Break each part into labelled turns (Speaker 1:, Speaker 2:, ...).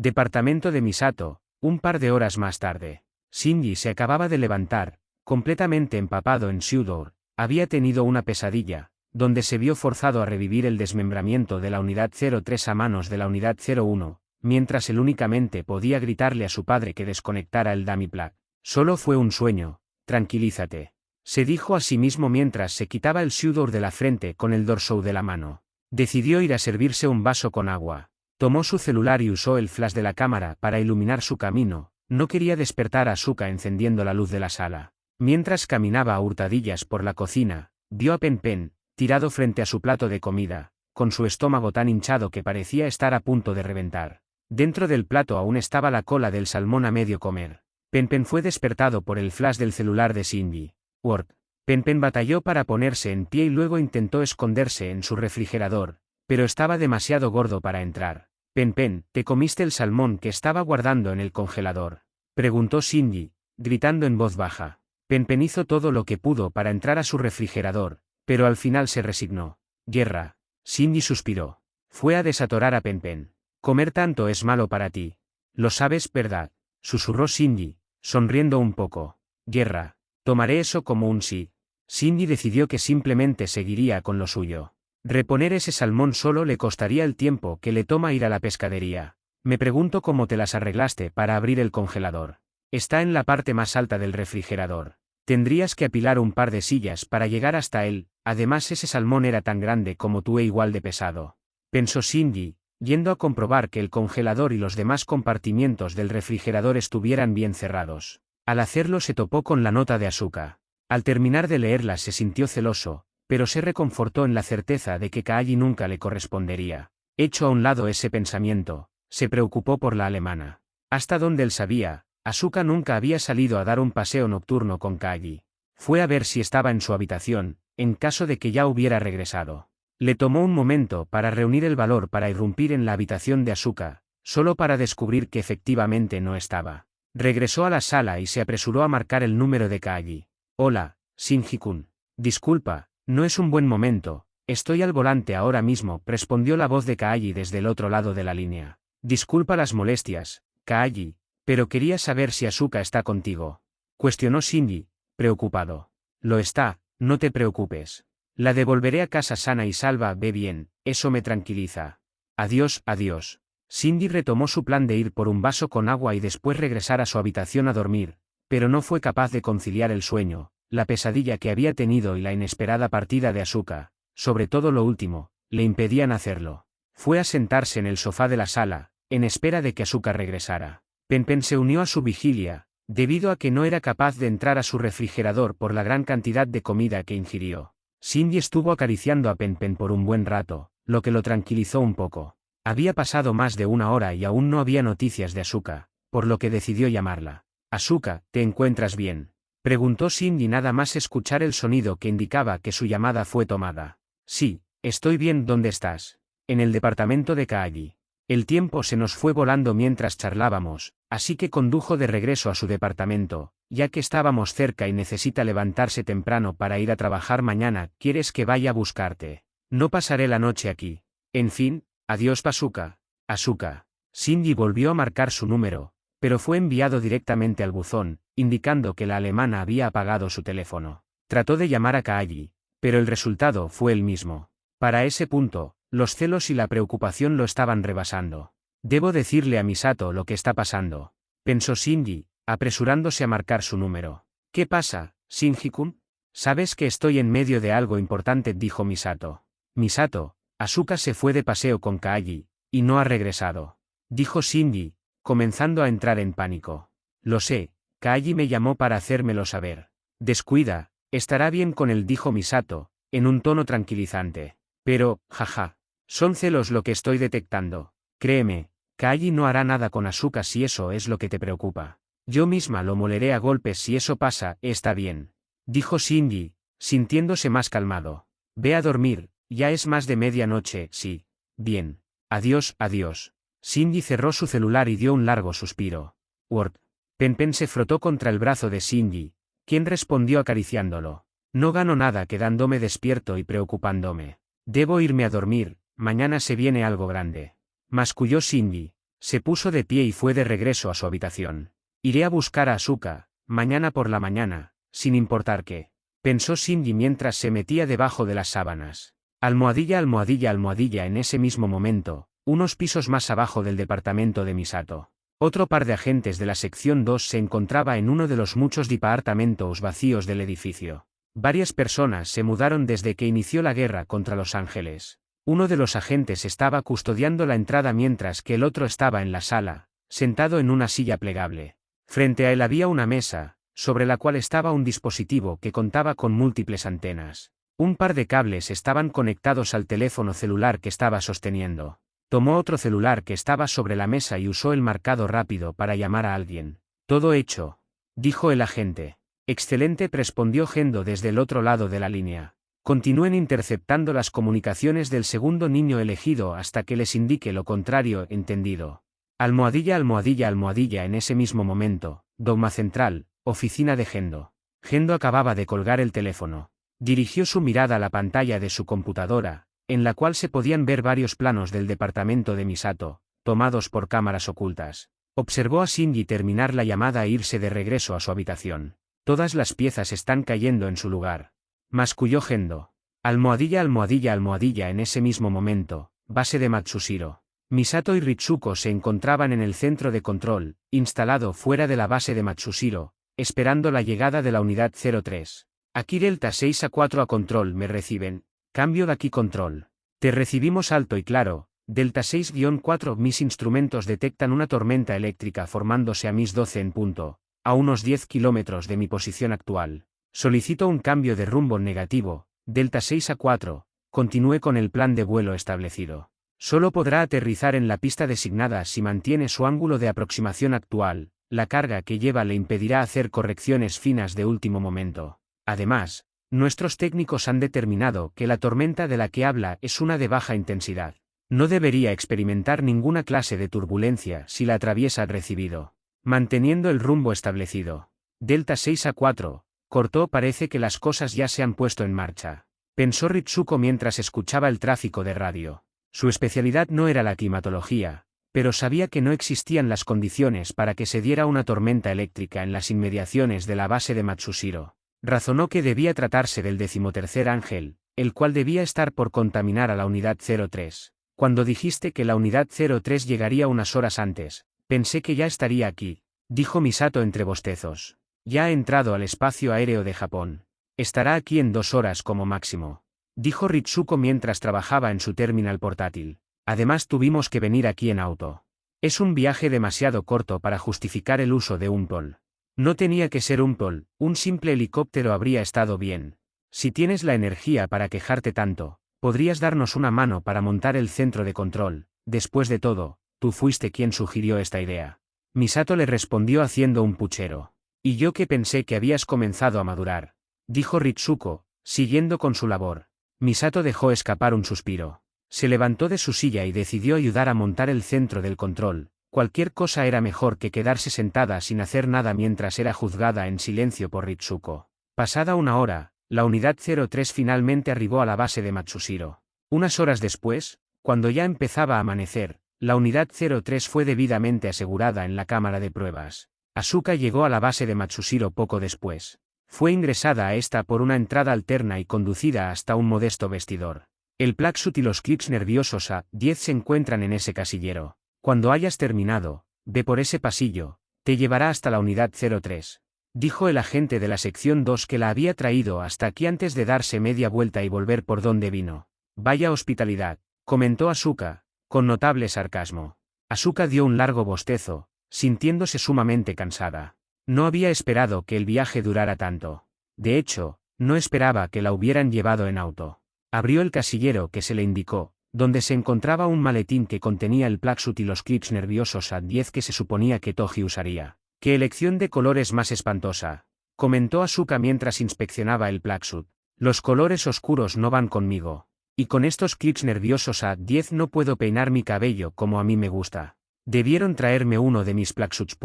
Speaker 1: Departamento de Misato, un par de horas más tarde. Shinji se acababa de levantar, completamente empapado en sudor. Había tenido una pesadilla, donde se vio forzado a revivir el desmembramiento de la unidad 03 a manos de la unidad 01, mientras él únicamente podía gritarle a su padre que desconectara el dummy plug. Solo fue un sueño, tranquilízate. Se dijo a sí mismo mientras se quitaba el sudor de la frente con el dorso de la mano. Decidió ir a servirse un vaso con agua. Tomó su celular y usó el flash de la cámara para iluminar su camino. No quería despertar a Asuka encendiendo la luz de la sala. Mientras caminaba a hurtadillas por la cocina, vio a Pen Pen, tirado frente a su plato de comida, con su estómago tan hinchado que parecía estar a punto de reventar. Dentro del plato aún estaba la cola del salmón a medio comer. Pen Pen fue despertado por el flash del celular de Shinji. Word. Pen Pen batalló para ponerse en pie y luego intentó esconderse en su refrigerador, pero estaba demasiado gordo para entrar. Pen Pen, ¿te comiste el salmón que estaba guardando en el congelador?, preguntó Shinji, gritando en voz baja. Pen Pen hizo todo lo que pudo para entrar a su refrigerador, pero al final se resignó. Guerra. Shinji suspiró. Fue a desatorar a Pen Pen. Comer tanto es malo para ti. Lo sabes, ¿verdad?, susurró Shinji, sonriendo un poco. Guerra. Tomaré eso como un sí. Shinji decidió que simplemente seguiría con lo suyo. Reponer ese salmón solo le costaría el tiempo que le toma ir a la pescadería. Me pregunto cómo te las arreglaste para abrir el congelador. Está en la parte más alta del refrigerador. Tendrías que apilar un par de sillas para llegar hasta él, además ese salmón era tan grande como tú e igual de pesado. Pensó Shinji, yendo a comprobar que el congelador y los demás compartimientos del refrigerador estuvieran bien cerrados. Al hacerlo se topó con la nota de Asuka. Al terminar de leerla se sintió celoso, pero se reconfortó en la certeza de que Kaagi nunca le correspondería. Hecho a un lado ese pensamiento, se preocupó por la alemana. Hasta donde él sabía, Asuka nunca había salido a dar un paseo nocturno con Kaagi. Fue a ver si estaba en su habitación, en caso de que ya hubiera regresado. Le tomó un momento para reunir el valor para irrumpir en la habitación de Asuka, solo para descubrir que efectivamente no estaba. Regresó a la sala y se apresuró a marcar el número de Kaagi. Hola, Shinji-kun. Disculpa, no es un buen momento, estoy al volante ahora mismo, respondió la voz de Kaagi desde el otro lado de la línea. Disculpa las molestias, Kaagi, pero quería saber si Asuka está contigo, cuestionó Shinji, preocupado. Lo está, no te preocupes. La devolveré a casa sana y salva, ve bien, eso me tranquiliza. Adiós, adiós. Shinji retomó su plan de ir por un vaso con agua y después regresar a su habitación a dormir, pero no fue capaz de conciliar el sueño, la pesadilla que había tenido y la inesperada partida de Asuka, sobre todo lo último, le impedían hacerlo. Fue a sentarse en el sofá de la sala, en espera de que Asuka regresara. Pen Pen se unió a su vigilia, debido a que no era capaz de entrar a su refrigerador por la gran cantidad de comida que ingirió. Shinji estuvo acariciando a Pen Pen por un buen rato, lo que lo tranquilizó un poco. Había pasado más de una hora y aún no había noticias de Asuka, por lo que decidió llamarla. Asuka, ¿te encuentras bien?, preguntó Shinji nada más escuchar el sonido que indicaba que su llamada fue tomada. Sí, estoy bien, ¿dónde estás? En el departamento de Kaagi. El tiempo se nos fue volando mientras charlábamos, así que condujo de regreso a su departamento, ya que estábamos cerca y necesita levantarse temprano para ir a trabajar mañana. ¿Quieres que vaya a buscarte? No pasaré la noche aquí. En fin, adiós Asuka. Asuka. Shinji volvió a marcar su número, pero fue enviado directamente al buzón, indicando que la alemana había apagado su teléfono. Trató de llamar a Kaagi, pero el resultado fue el mismo. Para ese punto, los celos y la preocupación lo estaban rebasando. Debo decirle a Misato lo que está pasando, pensó Shinji, apresurándose a marcar su número. ¿Qué pasa, Shinji-kun? Sabes que estoy en medio de algo importante, dijo Misato. Misato, Asuka se fue de paseo con Kaagi, y no ha regresado, dijo Shinji, comenzando a entrar en pánico. Lo sé, Kaagi me llamó para hacérmelo saber. Descuida, estará bien con él, dijo Misato, en un tono tranquilizante. Pero, jaja, son celos lo que estoy detectando. Créeme, Kaagi no hará nada con Asuka si eso es lo que te preocupa. Yo misma lo moleré a golpes si eso pasa. Está bien, dijo Shinji, sintiéndose más calmado. Ve a dormir, ya es más de medianoche. Sí. Bien. Adiós, adiós. Shinji cerró su celular y dio un largo suspiro. Word. Pen Pen se frotó contra el brazo de Shinji, quien respondió acariciándolo. No gano nada quedándome despierto y preocupándome. Debo irme a dormir, mañana se viene algo grande. Masculló Shinji. Se puso de pie y fue de regreso a su habitación. Iré a buscar a Asuka, mañana por la mañana, sin importar qué. Pensó Shinji mientras se metía debajo de las sábanas. Almohadilla, almohadilla, almohadilla. En ese mismo momento, unos pisos más abajo del departamento de Misato, otro par de agentes de la sección 2 se encontraba en uno de los muchos departamentos vacíos del edificio. Varias personas se mudaron desde que inició la guerra contra Los Ángeles. Uno de los agentes estaba custodiando la entrada mientras que el otro estaba en la sala, sentado en una silla plegable. Frente a él había una mesa, sobre la cual estaba un dispositivo que contaba con múltiples antenas. Un par de cables estaban conectados al teléfono celular que estaba sosteniendo. Tomó otro celular que estaba sobre la mesa y usó el marcado rápido para llamar a alguien. «Todo hecho», dijo el agente. «Excelente», respondió Gendo desde el otro lado de la línea. «Continúen interceptando las comunicaciones del segundo niño elegido hasta que les indique lo contrario». «Entendido». Almohadilla, almohadilla, almohadilla. En ese mismo momento, Dogma Central, oficina de Gendo. Gendo acababa de colgar el teléfono. Dirigió su mirada a la pantalla de su computadora, en la cual se podían ver varios planos del departamento de Misato, tomados por cámaras ocultas. Observó a Shinji terminar la llamada e irse de regreso a su habitación. «Todas las piezas están cayendo en su lugar», masculló Gendo. Almohadilla, almohadilla, almohadilla. En ese mismo momento, base de Matsushiro. Misato y Ritsuko se encontraban en el centro de control, instalado fuera de la base de Matsushiro, esperando la llegada de la unidad 03. «Aquí Delta 6 a 4 a control, ¿me reciben?» «Cambio de aquí control. Te recibimos alto y claro, Delta 6-4, mis instrumentos detectan una tormenta eléctrica formándose a mis 12 en punto, a unos 10 kilómetros de mi posición actual. Solicito un cambio de rumbo negativo, Delta 6 a 4, continúe con el plan de vuelo establecido. Solo podrá aterrizar en la pista designada si mantiene su ángulo de aproximación actual, la carga que lleva le impedirá hacer correcciones finas de último momento. Además, nuestros técnicos han determinado que la tormenta de la que habla es una de baja intensidad. No debería experimentar ninguna clase de turbulencia si la atraviesa recibido. Manteniendo el rumbo establecido. Delta 6 a 4, cortó. Parece que las cosas ya se han puesto en marcha. Pensó Ritsuko mientras escuchaba el tráfico de radio. Su especialidad no era la climatología, pero sabía que no existían las condiciones para que se diera una tormenta eléctrica en las inmediaciones de la base de Matsushiro. Razonó que debía tratarse del 13º ángel, el cual debía estar por contaminar a la unidad 03. Cuando dijiste que la unidad 03 llegaría unas horas antes, pensé que ya estaría aquí, dijo Misato entre bostezos. Ya ha entrado al espacio aéreo de Japón. Estará aquí en 2 horas como máximo, dijo Ritsuko mientras trabajaba en su terminal portátil. Además tuvimos que venir aquí en auto. Es un viaje demasiado corto para justificar el uso de un POL. No tenía que ser un POL, un simple helicóptero habría estado bien. Si tienes la energía para quejarte tanto, podrías darnos una mano para montar el centro de control. Después de todo, tú fuiste quien sugirió esta idea. Misato le respondió haciendo un puchero. Y yo que pensé que habías comenzado a madurar, dijo Ritsuko, siguiendo con su labor. Misato dejó escapar un suspiro. Se levantó de su silla y decidió ayudar a montar el centro del control. Cualquier cosa era mejor que quedarse sentada sin hacer nada mientras era juzgada en silencio por Ritsuko. Pasada una hora, la unidad 03 finalmente arribó a la base de Matsushiro. Unas horas después, cuando ya empezaba a amanecer, la unidad 03 fue debidamente asegurada en la cámara de pruebas. Asuka llegó a la base de Matsushiro poco después. Fue ingresada a esta por una entrada alterna y conducida hasta un modesto vestidor. El Plaxut y los clips nerviosos A10 se encuentran en ese casillero. Cuando hayas terminado, ve por ese pasillo, te llevará hasta la unidad 03. Dijo el agente de la sección 2 que la había traído hasta aquí antes de darse media vuelta y volver por donde vino. Vaya hospitalidad, comentó Asuka, con notable sarcasmo. Asuka dio un largo bostezo, sintiéndose sumamente cansada. No había esperado que el viaje durara tanto. De hecho, no esperaba que la hubieran llevado en auto. Abrió el casillero que se le indicó, donde se encontraba un maletín que contenía el Plaxut y los clips nerviosos A10 que se suponía que Toji usaría. ¡Qué elección de colores más espantosa!, comentó Asuka mientras inspeccionaba el Plaxut. Los colores oscuros no van conmigo. Y con estos clips nerviosos A10 no puedo peinar mi cabello como a mí me gusta. Debieron traerme uno de mis Plaxuts.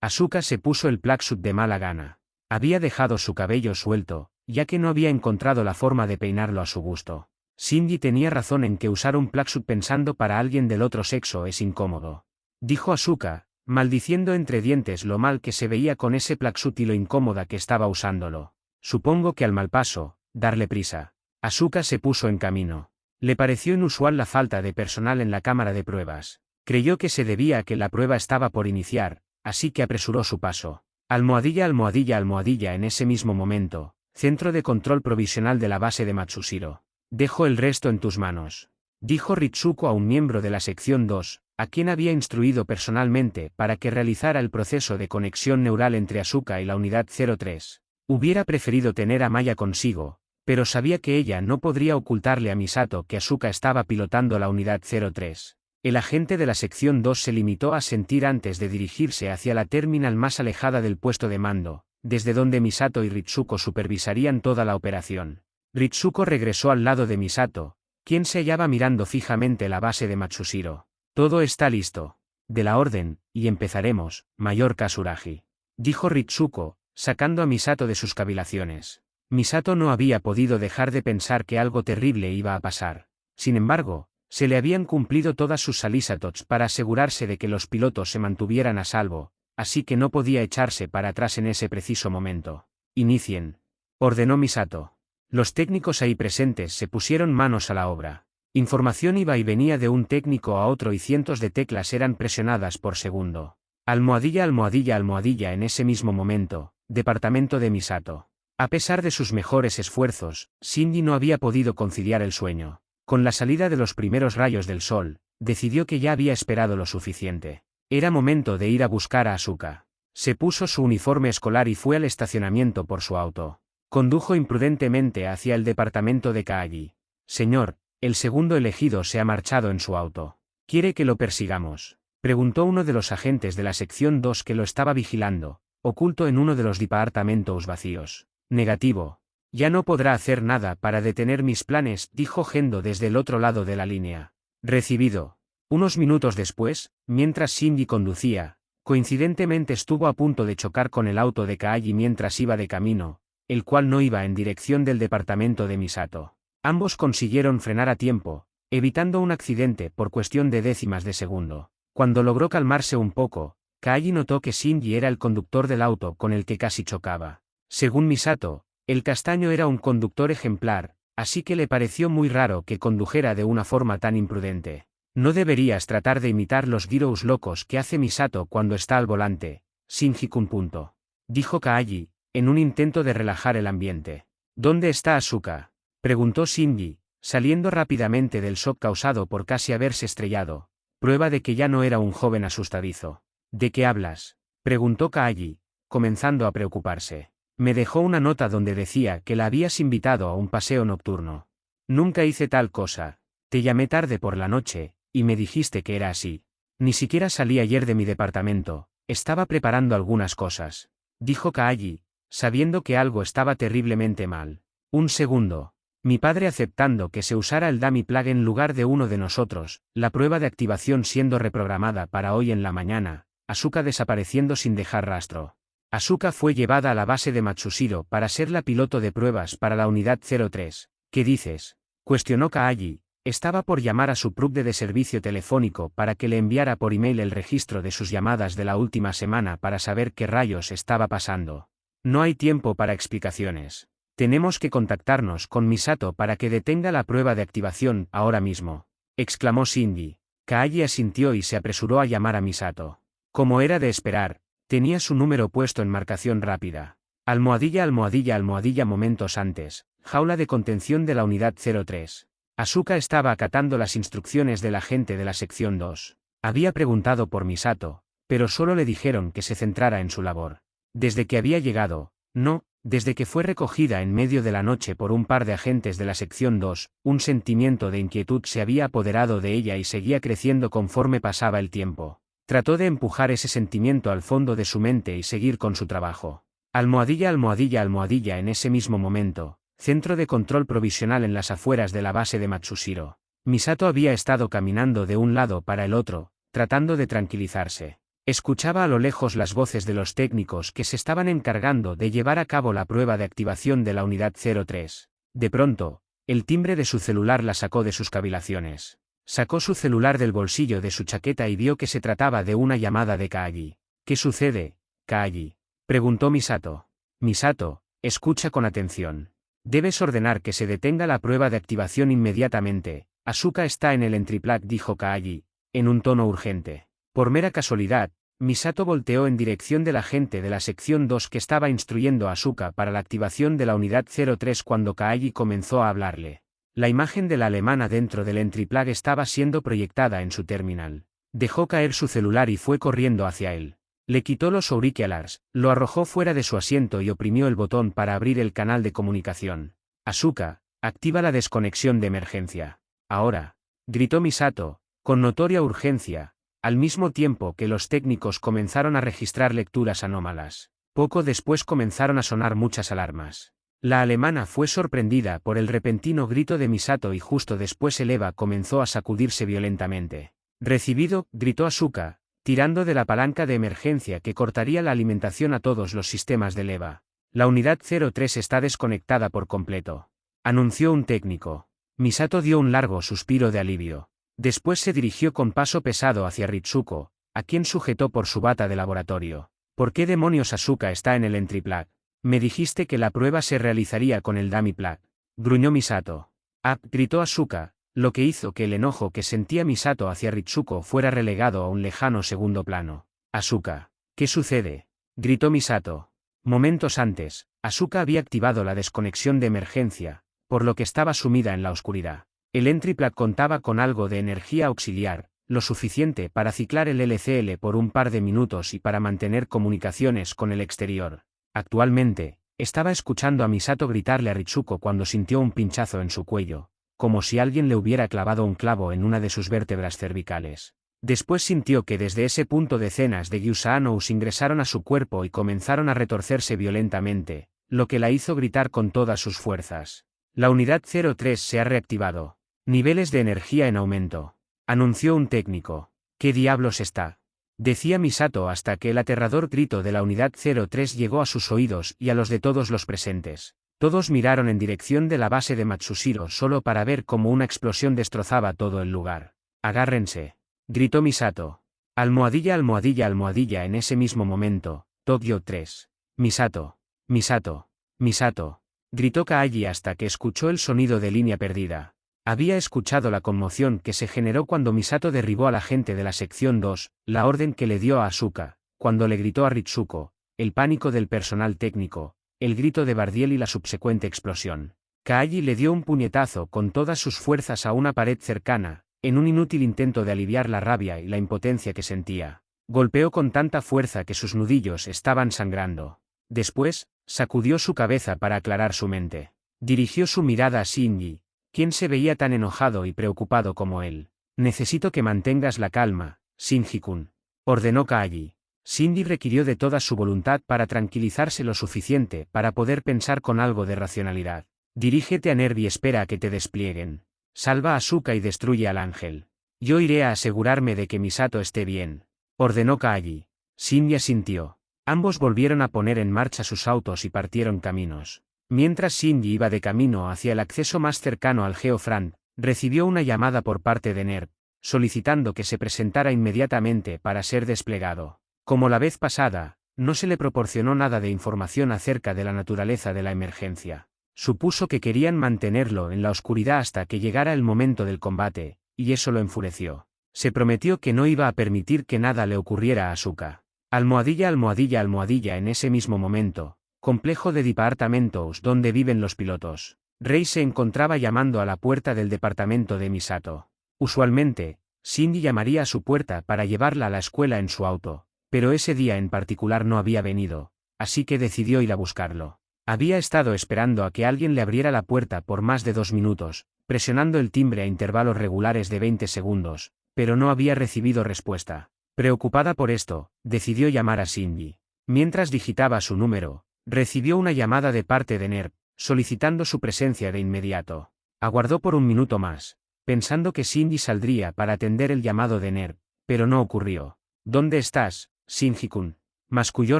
Speaker 1: Asuka se puso el Plaxut de mala gana. Había dejado su cabello suelto, ya que no había encontrado la forma de peinarlo a su gusto. Shinji tenía razón en que usar un Plaxut pensando para alguien del otro sexo es incómodo. dijo Asuka, maldiciendo entre dientes lo mal que se veía con ese plaxut y lo incómoda que estaba usándolo. Supongo que al mal paso, darle prisa. Asuka se puso en camino. Le pareció inusual la falta de personal en la cámara de pruebas. Creyó que se debía a que la prueba estaba por iniciar, así que apresuró su paso. Almohadilla, almohadilla, almohadilla. En ese mismo momento, centro de control provisional de la base de Matsushiro. Dejo el resto en tus manos, dijo Ritsuko a un miembro de la sección 2, a quien había instruido personalmente para que realizara el proceso de conexión neural entre Asuka y la unidad 03. Hubiera preferido tener a Maya consigo, pero sabía que ella no podría ocultarle a Misato que Asuka estaba pilotando la unidad 03. El agente de la sección 2 se limitó a asentir antes de dirigirse hacia la terminal más alejada del puesto de mando, desde donde Misato y Ritsuko supervisarían toda la operación. Ritsuko regresó al lado de Misato, quien se hallaba mirando fijamente la base de Matsushiro. Todo está listo. De la orden, y empezaremos, Mayor Kasuragi, dijo Ritsuko, sacando a Misato de sus cavilaciones. Misato no había podido dejar de pensar que algo terrible iba a pasar. Sin embargo, se le habían cumplido todas sus salisatots para asegurarse de que los pilotos se mantuvieran a salvo, así que no podía echarse para atrás en ese preciso momento. Inicien, ordenó Misato. Los técnicos ahí presentes se pusieron manos a la obra. Información iba y venía de un técnico a otro y cientos de teclas eran presionadas por segundo. Almohadilla, almohadilla, almohadilla. En ese mismo momento, departamento de Misato. A pesar de sus mejores esfuerzos, Shinji no había podido conciliar el sueño. Con la salida de los primeros rayos del sol, decidió que ya había esperado lo suficiente. Era momento de ir a buscar a Asuka. Se puso su uniforme escolar y fue al estacionamiento por su auto. Condujo imprudentemente hacia el departamento de Kaagi. Señor, el segundo elegido se ha marchado en su auto. ¿Quiere que lo persigamos?, preguntó uno de los agentes de la sección 2 que lo estaba vigilando, oculto en uno de los departamentos vacíos. Negativo. Ya no podrá hacer nada para detener mis planes, dijo Gendo desde el otro lado de la línea. Recibido. Unos minutos después, mientras Shinji conducía, coincidentemente estuvo a punto de chocar con el auto de Kaagi mientras iba de camino, el cual no iba en dirección del departamento de Misato. Ambos consiguieron frenar a tiempo, evitando un accidente por cuestión de décimas de segundo. Cuando logró calmarse un poco, Kaagi notó que Shinji era el conductor del auto con el que casi chocaba. Según Misato, el castaño era un conductor ejemplar, así que le pareció muy raro que condujera de una forma tan imprudente. No deberías tratar de imitar los gyros locos que hace Misato cuando está al volante, Shinji-kun. Dijo Kaagi, en un intento de relajar el ambiente. ¿Dónde está Asuka?, preguntó Shinji, saliendo rápidamente del shock causado por casi haberse estrellado, prueba de que ya no era un joven asustadizo. ¿De qué hablas?, preguntó Kaagi, comenzando a preocuparse. Me dejó una nota donde decía que la habías invitado a un paseo nocturno. Nunca hice tal cosa. Te llamé tarde por la noche, y me dijiste que era así. Ni siquiera salí ayer de mi departamento, estaba preparando algunas cosas, dijo Kaagi, sabiendo que algo estaba terriblemente mal. Un segundo. Mi padre aceptando que se usara el dummy plug en lugar de uno de nosotros, la prueba de activación siendo reprogramada para hoy en la mañana, Asuka desapareciendo sin dejar rastro. Asuka fue llevada a la base de Matsushiro para ser la piloto de pruebas para la unidad 03. ¿Qué dices?, cuestionó Kaagi. Estaba por llamar a su prupde de servicio telefónico para que le enviara por email el registro de sus llamadas de la última semana para saber qué rayos estaba pasando. No hay tiempo para explicaciones. Tenemos que contactarnos con Misato para que detenga la prueba de activación ahora mismo, exclamó Shinji. Kaagi asintió y se apresuró a llamar a Misato. Como era de esperar, tenía su número puesto en marcación rápida. Almohadilla, almohadilla, almohadilla. Momentos antes, jaula de contención de la unidad 03. Asuka estaba acatando las instrucciones del agente de la sección 2. Había preguntado por Misato, pero solo le dijeron que se centrara en su labor. Desde que había llegado, no, desde que fue recogida en medio de la noche por un par de agentes de la sección 2, un sentimiento de inquietud se había apoderado de ella y seguía creciendo conforme pasaba el tiempo. Trató de empujar ese sentimiento al fondo de su mente y seguir con su trabajo. Almohadilla, almohadilla, almohadilla. En ese mismo momento, centro de control provisional en las afueras de la base de Matsushiro. Misato había estado caminando de un lado para el otro, tratando de tranquilizarse. Escuchaba a lo lejos las voces de los técnicos que se estaban encargando de llevar a cabo la prueba de activación de la unidad 03. De pronto, el timbre de su celular la sacó de sus cavilaciones. Sacó su celular del bolsillo de su chaqueta y vio que se trataba de una llamada de Kaagi. ¿Qué sucede, Kaagi?, preguntó Misato. Misato, escucha con atención. Debes ordenar que se detenga la prueba de activación inmediatamente. Asuka está en el Entriplac, dijo Kaagi, en un tono urgente. Por mera casualidad, Misato volteó en dirección del agente de la sección 2 que estaba instruyendo a Asuka para la activación de la unidad 03 cuando Kaagi comenzó a hablarle. La imagen de la alemana dentro del Entriplac estaba siendo proyectada en su terminal. Dejó caer su celular y fue corriendo hacia él. Le quitó los auriculares, lo arrojó fuera de su asiento y oprimió el botón para abrir el canal de comunicación. Asuka, activa la desconexión de emergencia. Ahora, gritó Misato, con notoria urgencia, al mismo tiempo que los técnicos comenzaron a registrar lecturas anómalas. Poco después comenzaron a sonar muchas alarmas. La alemana fue sorprendida por el repentino grito de Misato y justo después el EVA comenzó a sacudirse violentamente. Recibido, gritó Asuka, tirando de la palanca de emergencia que cortaría la alimentación a todos los sistemas del EVA. La unidad 03 está desconectada por completo, anunció un técnico. Misato dio un largo suspiro de alivio. Después se dirigió con paso pesado hacia Ritsuko, a quien sujetó por su bata de laboratorio. ¿Por qué demonios Asuka está en el Entriplac? Me dijiste que la prueba se realizaría con el Dummy Plaque, gruñó Misato. Ah, gritó Asuka, lo que hizo que el enojo que sentía Misato hacia Ritsuko fuera relegado a un lejano segundo plano. Asuka, ¿qué sucede?, gritó Misato. Momentos antes, Asuka había activado la desconexión de emergencia, por lo que estaba sumida en la oscuridad. El Entriplac contaba con algo de energía auxiliar, lo suficiente para ciclar el LCL por un par de minutos y para mantener comunicaciones con el exterior. Actualmente, estaba escuchando a Misato gritarle a Ritsuko cuando sintió un pinchazo en su cuello, como si alguien le hubiera clavado un clavo en una de sus vértebras cervicales. Después sintió que desde ese punto decenas de gusanos ingresaron a su cuerpo y comenzaron a retorcerse violentamente, lo que la hizo gritar con todas sus fuerzas. La unidad 03 se ha reactivado. Niveles de energía en aumento, anunció un técnico. ¿Qué diablos está?, decía Misato hasta que el aterrador grito de la unidad 03 llegó a sus oídos y a los de todos los presentes. Todos miraron en dirección de la base de Matsushiro solo para ver cómo una explosión destrozaba todo el lugar. Agárrense, gritó Misato. Almohadilla, almohadilla, almohadilla. En ese mismo momento, Tokio 3. Misato, Misato, Misato, gritó Kaagi hasta que escuchó el sonido de línea perdida. Había escuchado la conmoción que se generó cuando Misato derribó al agente de la sección 2, la orden que le dio a Asuka, cuando le gritó a Ritsuko, el pánico del personal técnico, el grito de Bardiel y la subsecuente explosión. Kaagi le dio un puñetazo con todas sus fuerzas a una pared cercana, en un inútil intento de aliviar la rabia y la impotencia que sentía. Golpeó con tanta fuerza que sus nudillos estaban sangrando. Después, sacudió su cabeza para aclarar su mente. Dirigió su mirada a Shinji, quien se veía tan enojado y preocupado como él. Necesito que mantengas la calma, Shinji-kun, ordenó Kaagi. Shinji requirió de toda su voluntad para tranquilizarse lo suficiente para poder pensar con algo de racionalidad. Dirígete a NERV y espera a que te desplieguen. Salva a Asuka y destruye al ángel. Yo iré a asegurarme de que Misato esté bien, ordenó Kaagi. Shinji asintió. Ambos volvieron a poner en marcha sus autos y partieron caminos. Mientras Shinji iba de camino hacia el acceso más cercano al Geofront, recibió una llamada por parte de NERV, solicitando que se presentara inmediatamente para ser desplegado. Como la vez pasada, no se le proporcionó nada de información acerca de la naturaleza de la emergencia. Supuso que querían mantenerlo en la oscuridad hasta que llegara el momento del combate, y eso lo enfureció. Se prometió que no iba a permitir que nada le ocurriera a Asuka. Almohadilla, almohadilla, almohadilla. En ese mismo momento, complejo de departamentos donde viven los pilotos. Rei se encontraba llamando a la puerta del departamento de Misato. Usualmente, Shinji llamaría a su puerta para llevarla a la escuela en su auto, pero ese día en particular no había venido, así que decidió ir a buscarlo. Había estado esperando a que alguien le abriera la puerta por más de 2 minutos, presionando el timbre a intervalos regulares de 20 segundos, pero no había recibido respuesta. Preocupada por esto, decidió llamar a Shinji. Mientras digitaba su número, recibió una llamada de parte de NERV, solicitando su presencia de inmediato. Aguardó por un minuto más, pensando que Shinji saldría para atender el llamado de NERV, pero no ocurrió. ¿Dónde estás, Shinji-kun?, masculló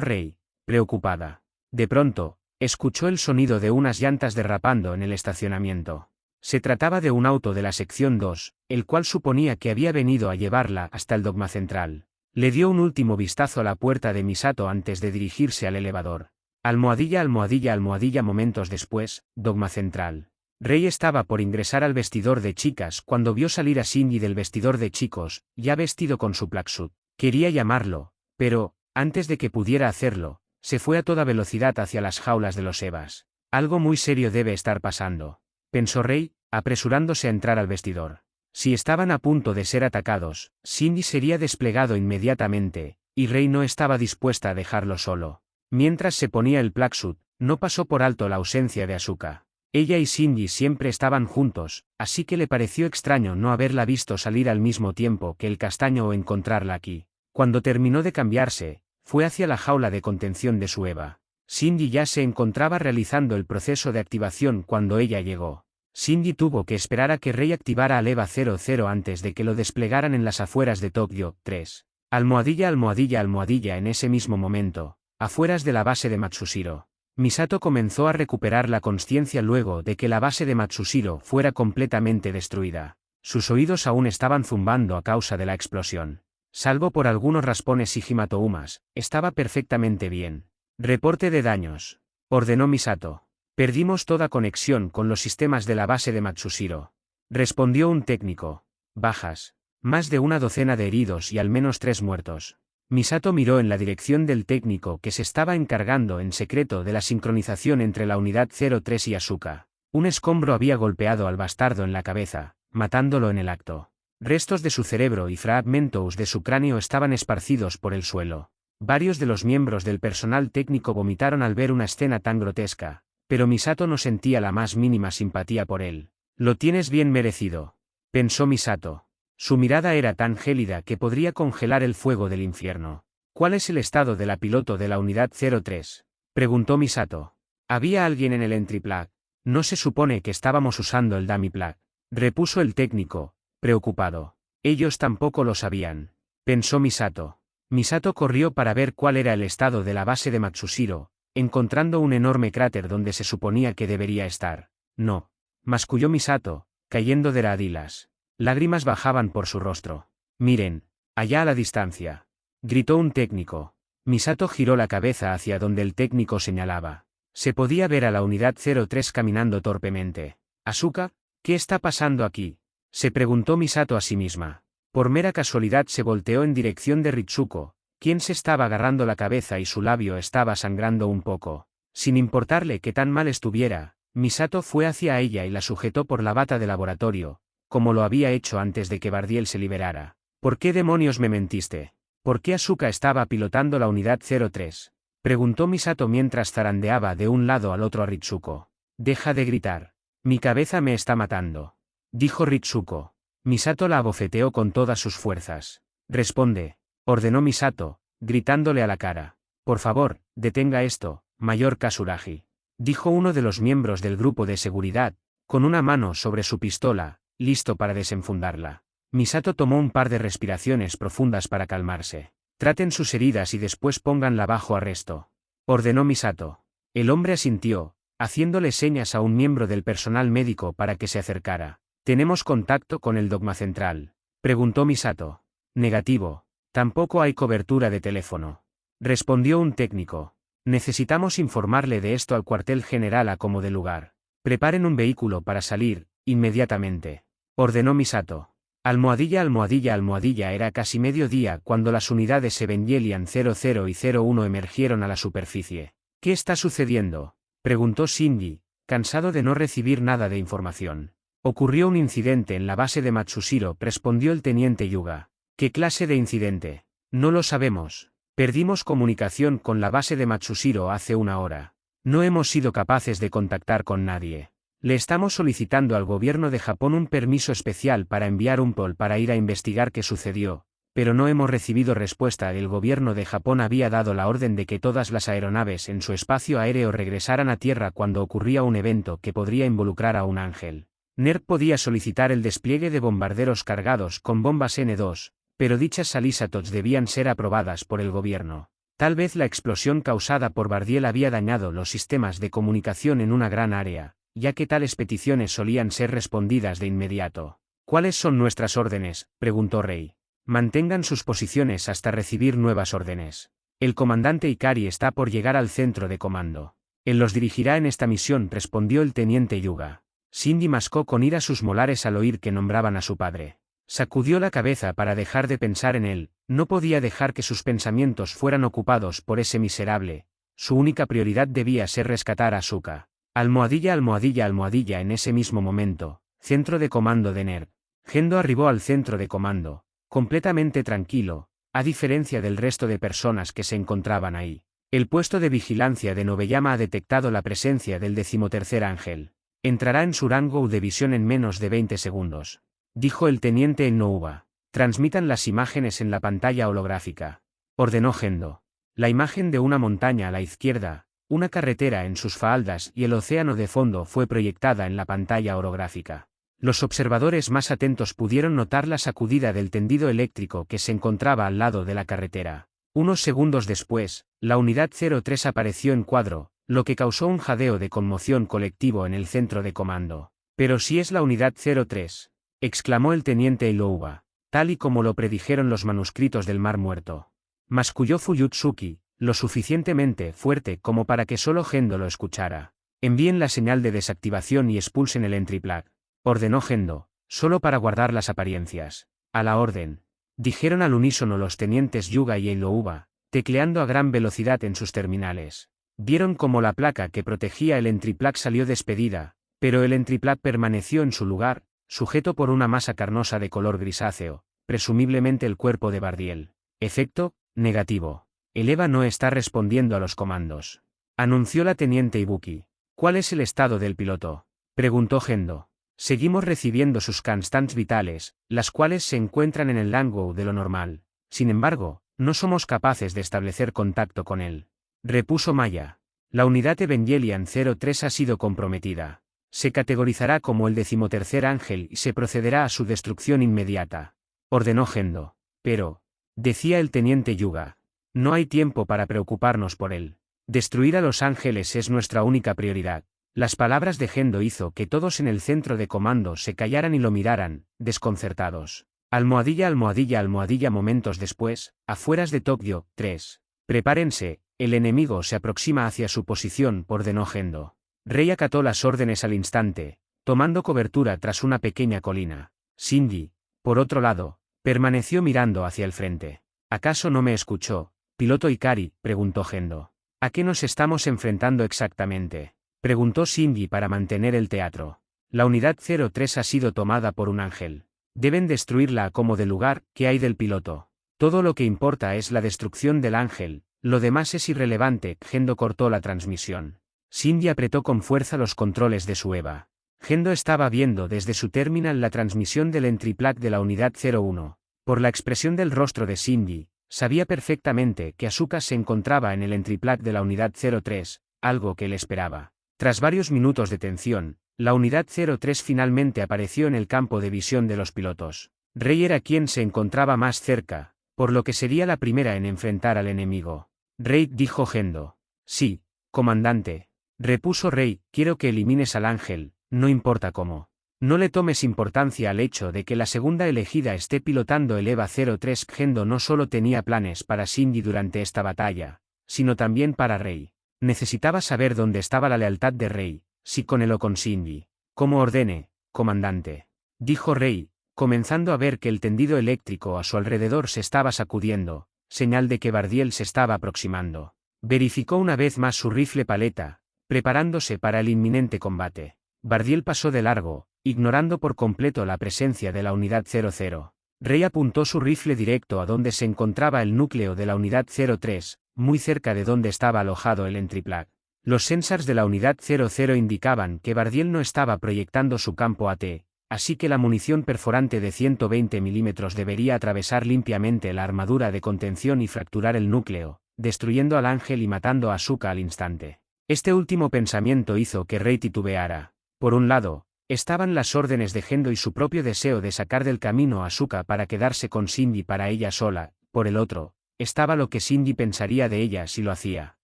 Speaker 1: Rei, preocupada. De pronto, escuchó el sonido de unas llantas derrapando en el estacionamiento. Se trataba de un auto de la sección 2, el cual suponía que había venido a llevarla hasta el dogma central. Le dio un último vistazo a la puerta de Misato antes de dirigirse al elevador. Almohadilla, almohadilla, almohadilla. Momentos después, dogma central. Rei estaba por ingresar al vestidor de chicas cuando vio salir a Shinji del vestidor de chicos, ya vestido con su placksuit. Quería llamarlo, pero, antes de que pudiera hacerlo, se fue a toda velocidad hacia las jaulas de los Evas. Algo muy serio debe estar pasando, pensó Rei, apresurándose a entrar al vestidor. Si estaban a punto de ser atacados, Shinji sería desplegado inmediatamente, y Rei no estaba dispuesta a dejarlo solo. Mientras se ponía el placksuit, no pasó por alto la ausencia de Asuka. Ella y Shinji siempre estaban juntos, así que le pareció extraño no haberla visto salir al mismo tiempo que el castaño o encontrarla aquí. Cuando terminó de cambiarse, fue hacia la jaula de contención de su Eva. Shinji ya se encontraba realizando el proceso de activación cuando ella llegó. Shinji tuvo que esperar a que Rei activara al Eva 00 antes de que lo desplegaran en las afueras de Tokio 3. Almohadilla, almohadilla, almohadilla. En ese mismo momento, afueras de la base de Matsushiro, Misato comenzó a recuperar la consciencia luego de que la base de Matsushiro fuera completamente destruida. Sus oídos aún estaban zumbando a causa de la explosión. Salvo por algunos raspones y hematoumas, estaba perfectamente bien. Reporte de daños, ordenó Misato. Perdimos toda conexión con los sistemas de la base de Matsushiro, respondió un técnico. Bajas. Más de una docena de heridos y al menos 3 muertos. Misato miró en la dirección del técnico que se estaba encargando en secreto de la sincronización entre la unidad 03 y Asuka. Un escombro había golpeado al bastardo en la cabeza, matándolo en el acto. Restos de su cerebro y fragmentos de su cráneo estaban esparcidos por el suelo. Varios de los miembros del personal técnico vomitaron al ver una escena tan grotesca, pero Misato no sentía la más mínima simpatía por él. Lo tienes bien merecido, pensó Misato. Su mirada era tan gélida que podría congelar el fuego del infierno. ¿Cuál es el estado de la piloto de la unidad 03? Preguntó Misato. ¿Había alguien en el entry plug? No se supone que estábamos usando el dummy plug, repuso el técnico, preocupado. Ellos tampoco lo sabían, pensó Misato. Misato corrió para ver cuál era el estado de la base de Matsushiro, encontrando un enorme cráter donde se suponía que debería estar. No, masculló Misato, cayendo de rodillas. Lágrimas bajaban por su rostro. Miren, allá a la distancia, gritó un técnico. Misato giró la cabeza hacia donde el técnico señalaba. Se podía ver a la unidad 03 caminando torpemente. Asuka, ¿qué está pasando aquí?, se preguntó Misato a sí misma. Por mera casualidad se volteó en dirección de Ritsuko, quien se estaba agarrando la cabeza y su labio estaba sangrando un poco. Sin importarle que tan mal estuviera, Misato fue hacia ella y la sujetó por la bata de laboratorio, como lo había hecho antes de que Bardiel se liberara. ¿Por qué demonios me mentiste? ¿Por qué Asuka estaba pilotando la unidad 03? Preguntó Misato mientras zarandeaba de un lado al otro a Ritsuko. Deja de gritar. Mi cabeza me está matando, dijo Ritsuko. Misato la abofeteó con todas sus fuerzas. Responde, ordenó Misato, gritándole a la cara. Por favor, detenga esto, Mayor Kasuragi, dijo uno de los miembros del grupo de seguridad, con una mano sobre su pistola, listo para desenfundarla. Misato tomó un par de respiraciones profundas para calmarse. Traten sus heridas y después pónganla bajo arresto, ordenó Misato. El hombre asintió, haciéndole señas a un miembro del personal médico para que se acercara. ¿Tenemos contacto con el dogma central?, preguntó Misato. Negativo. Tampoco hay cobertura de teléfono, respondió un técnico. Necesitamos informarle de esto al cuartel general a como de lugar. Preparen un vehículo para salir, inmediatamente, ordenó Misato. Almohadilla, almohadilla, almohadilla. Era casi mediodía cuando las unidades Evangelion 00 y 01 emergieron a la superficie. ¿Qué está sucediendo?, preguntó Shinji, cansado de no recibir nada de información. Ocurrió un incidente en la base de Matsushiro, respondió el teniente Yuga. ¿Qué clase de incidente? No lo sabemos. Perdimos comunicación con la base de Matsushiro hace una hora. No hemos sido capaces de contactar con nadie. Le estamos solicitando al gobierno de Japón un permiso especial para enviar un POL para ir a investigar qué sucedió, pero no hemos recibido respuesta. El gobierno de Japón había dado la orden de que todas las aeronaves en su espacio aéreo regresaran a tierra cuando ocurría un evento que podría involucrar a un ángel. NERP podía solicitar el despliegue de bombarderos cargados con bombas N2, pero dichas salisatos debían ser aprobadas por el gobierno. Tal vez la explosión causada por Bardiel había dañado los sistemas de comunicación en una gran área, ya que tales peticiones solían ser respondidas de inmediato. ¿Cuáles son nuestras órdenes?, preguntó Rey. Mantengan sus posiciones hasta recibir nuevas órdenes. El comandante Ikari está por llegar al centro de comando. Él los dirigirá en esta misión, respondió el teniente Yuga. Cindy mascó con ira sus molares al oír que nombraban a su padre. Sacudió la cabeza para dejar de pensar en él, no podía dejar que sus pensamientos fueran ocupados por ese miserable. Su única prioridad debía ser rescatar a Asuka. Almohadilla, almohadilla, almohadilla. En ese mismo momento, centro de comando de NERV. Gendo arribó al centro de comando, completamente tranquilo, a diferencia del resto de personas que se encontraban ahí. El puesto de vigilancia de Nobeyama ha detectado la presencia del 13º ángel. Entrará en su rango de visión en menos de 20 segundos. Dijo el teniente Ennouba. Transmitan las imágenes en la pantalla holográfica. Ordenó Gendo. La imagen de una montaña a la izquierda, una carretera en sus faldas y el océano de fondo fue proyectada en la pantalla holográfica. Los observadores más atentos pudieron notar la sacudida del tendido eléctrico que se encontraba al lado de la carretera. Unos segundos después, la unidad 03 apareció en cuadro, lo que causó un jadeo de conmoción colectivo en el centro de comando. «Pero si es la unidad 03», exclamó el teniente Ilouba, tal y como lo predijeron los manuscritos del Mar Muerto. Masculló Fuyutsuki, lo suficientemente fuerte como para que solo Gendo lo escuchara. «Envíen la señal de desactivación y expulsen el entry plug», ordenó Gendo, solo para guardar las apariencias. «A la orden», dijeron al unísono los tenientes Yuga y Ilouba, tecleando a gran velocidad en sus terminales. Vieron cómo la placa que protegía el entry plug salió despedida, pero el entry plug permaneció en su lugar, sujeto por una masa carnosa de color grisáceo, presumiblemente el cuerpo de Bardiel. Efecto, negativo. El EVA no está respondiendo a los comandos, anunció la teniente Ibuki. ¿Cuál es el estado del piloto?, preguntó Gendo. Seguimos recibiendo sus constantes vitales, las cuales se encuentran en el rango de lo normal. Sin embargo, no somos capaces de establecer contacto con él, repuso Maya. La unidad Evangelion 03 ha sido comprometida. Se categorizará como el 13º ángel y se procederá a su destrucción inmediata, ordenó Gendo. Pero, decía el teniente Yuga, no hay tiempo para preocuparnos por él. Destruir a los ángeles es nuestra única prioridad. Las palabras de Gendo hizo que todos en el centro de comando se callaran y lo miraran, desconcertados. Almohadilla, almohadilla, almohadilla. Momentos después, afueras de Tokio, 3. Prepárense, el enemigo se aproxima hacia su posición, ordenó Gendo. Rey acató las órdenes al instante, tomando cobertura tras una pequeña colina. Cindy, por otro lado, permaneció mirando hacia el frente. ¿Acaso no me escuchó, piloto Ikari?, preguntó Gendo. ¿A qué nos estamos enfrentando exactamente?, preguntó Cindy para mantener el teatro. La unidad 03 ha sido tomada por un ángel. Deben destruirla a como de lugar. ¿Qué hay del piloto? Todo lo que importa es la destrucción del ángel, lo demás es irrelevante. Gendo cortó la transmisión. Cindy apretó con fuerza los controles de su EVA. Gendo estaba viendo desde su terminal la transmisión del entry plug de la unidad 01. Por la expresión del rostro de Cindy, sabía perfectamente que Asuka se encontraba en el entry plug de la unidad 03, algo que él esperaba. Tras varios minutos de tensión, la unidad 03 finalmente apareció en el campo de visión de los pilotos. Rey era quien se encontraba más cerca, por lo que sería la primera en enfrentar al enemigo. Rey, dijo Gendo. Sí, comandante, repuso Rey, quiero que elimines al ángel, no importa cómo. No le tomes importancia al hecho de que la segunda elegida esté pilotando el EVA 03. Gendo no solo tenía planes para Cindy durante esta batalla, sino también para Rey. Necesitaba saber dónde estaba la lealtad de Rey, si con él o con Cindy. Como ordene, comandante, dijo Rey, comenzando a ver que el tendido eléctrico a su alrededor se estaba sacudiendo, señal de que Bardiel se estaba aproximando. Verificó una vez más su rifle paleta, preparándose para el inminente combate. Bardiel pasó de largo, ignorando por completo la presencia de la unidad 00. Rey apuntó su rifle directo a donde se encontraba el núcleo de la unidad 03, muy cerca de donde estaba alojado el entry plug. Los sensors de la unidad 00 indicaban que Bardiel no estaba proyectando su campo AT, así que la munición perforante de 120 milímetros debería atravesar limpiamente la armadura de contención y fracturar el núcleo, destruyendo al ángel y matando a Asuka al instante. Este último pensamiento hizo que Rey titubeara. Por un lado, estaban las órdenes de Gendo y su propio deseo de sacar del camino a Asuka para quedarse con Cindy para ella sola. Por el otro, estaba lo que Cindy pensaría de ella si lo hacía.